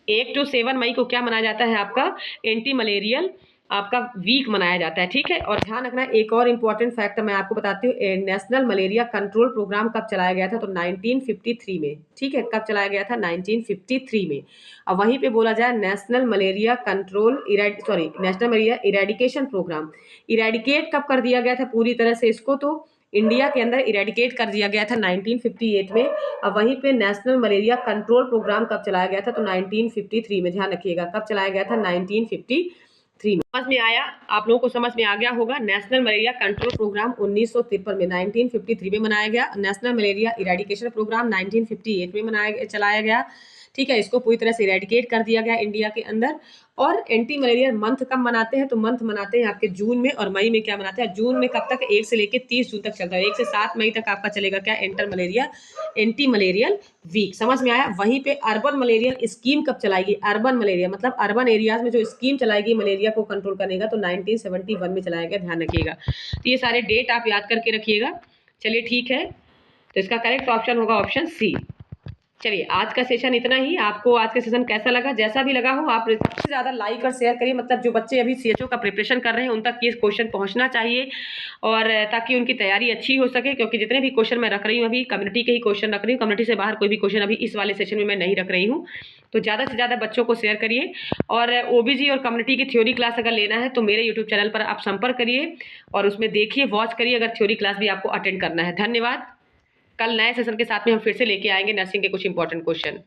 1 to 7 मई को क्या मनाया जाता है आपका, एंटी मलेरियल आपका वीक मनाया जाता है। ठीक है, और ध्यान रखना एक और इम्पॉर्टेंट फैक्ट मैं आपको बताती हूँ, नेशनल मलेरिया कंट्रोल प्रोग्राम कब चलाया गया था, तो 1953 में। ठीक है, कब चलाया गया था, 1953 में। और वहीं पे बोला जाए national malaria control national malaria eradication programme, eradicate कब कर दिया गया था पूरी तरह से इसको, तो इंडिया के अंदर इरेडिकेट कर दिया गया था 1958 में। अब वहीं पे नेशनल मलेरिया कंट्रोल प्रोग्राम कब चलाया गया था, तो 1953 में। ध्यान रखिएगा कब चलाया गया था, 1953 में। समझ में आया, आप लोगों को समझ में आ गया होगा। नेशनल मलेरिया कंट्रोल प्रोग्राम 1953 में 1953 में मनाया गया। नेशनल मलेरिया इरेडिकेशन प्रोग्राम 1958 में चलाया गया। ठीक है, इसको पूरी तरह से इरेडिकेट कर दिया गया इंडिया के अंदर। और एंटी मलेरिया मंथ कब मनाते हैं, तो मंथ मनाते हैं आपके जून में। और मई में क्या मनाते हैं, जून में कब तक, 1 से लेके 30 जून तक चलता है। 1 से 7 मई तक आपका चलेगा क्या, एंटी मलेरियल वीक। समझ में आया। वहीं पे अर्बन मलेरियल स्कीम कब चलाएगी, अर्बन मलेरिया मतलब अर्बन एरियाज में जो स्कीम चलाएगी मलेरिया को कंट्रोल करने का, तो 1971 में चलाया गया। ध्यान रखिएगा, तो ये सारे डेट आप याद करके रखिएगा। चलिए ठीक है, तो इसका करेक्ट ऑप्शन होगा ऑप्शन सी। चलिए आज का सेशन इतना ही। आपको आज का सेशन कैसा लगा, जैसा भी लगा हो आप सबसे ज़्यादा लाइक और शेयर करिए। मतलब जो बच्चे अभी सीएचओ का प्रिपरेशन कर रहे हैं उन तक ये क्वेश्चन पहुंचना चाहिए, और ताकि उनकी तैयारी अच्छी हो सके। क्योंकि जितने भी क्वेश्चन मैं रख रही हूँ अभी कम्युनिटी के ही क्वेश्चन रख रही हूँ, कम्युनिटी से बाहर कोई भी क्वेश्चन अभी इस वाले सेशन में मैं नहीं रख रही हूँ। तो ज़्यादा से ज़्यादा बच्चों को शेयर करिए। और ओबीजी और कम्युनिटी की थ्योरी क्लास अगर लेना है तो मेरे यूट्यूब चैनल पर आप संपर्क करिए और उसमें देखिए, वॉच करिए अगर थ्योरी क्लास भी आपको अटेंड करना है। धन्यवाद। कल नए सेशन के साथ में हम फिर से लेके आएंगे नर्सिंग के कुछ इंपॉर्टेंट क्वेश्चन।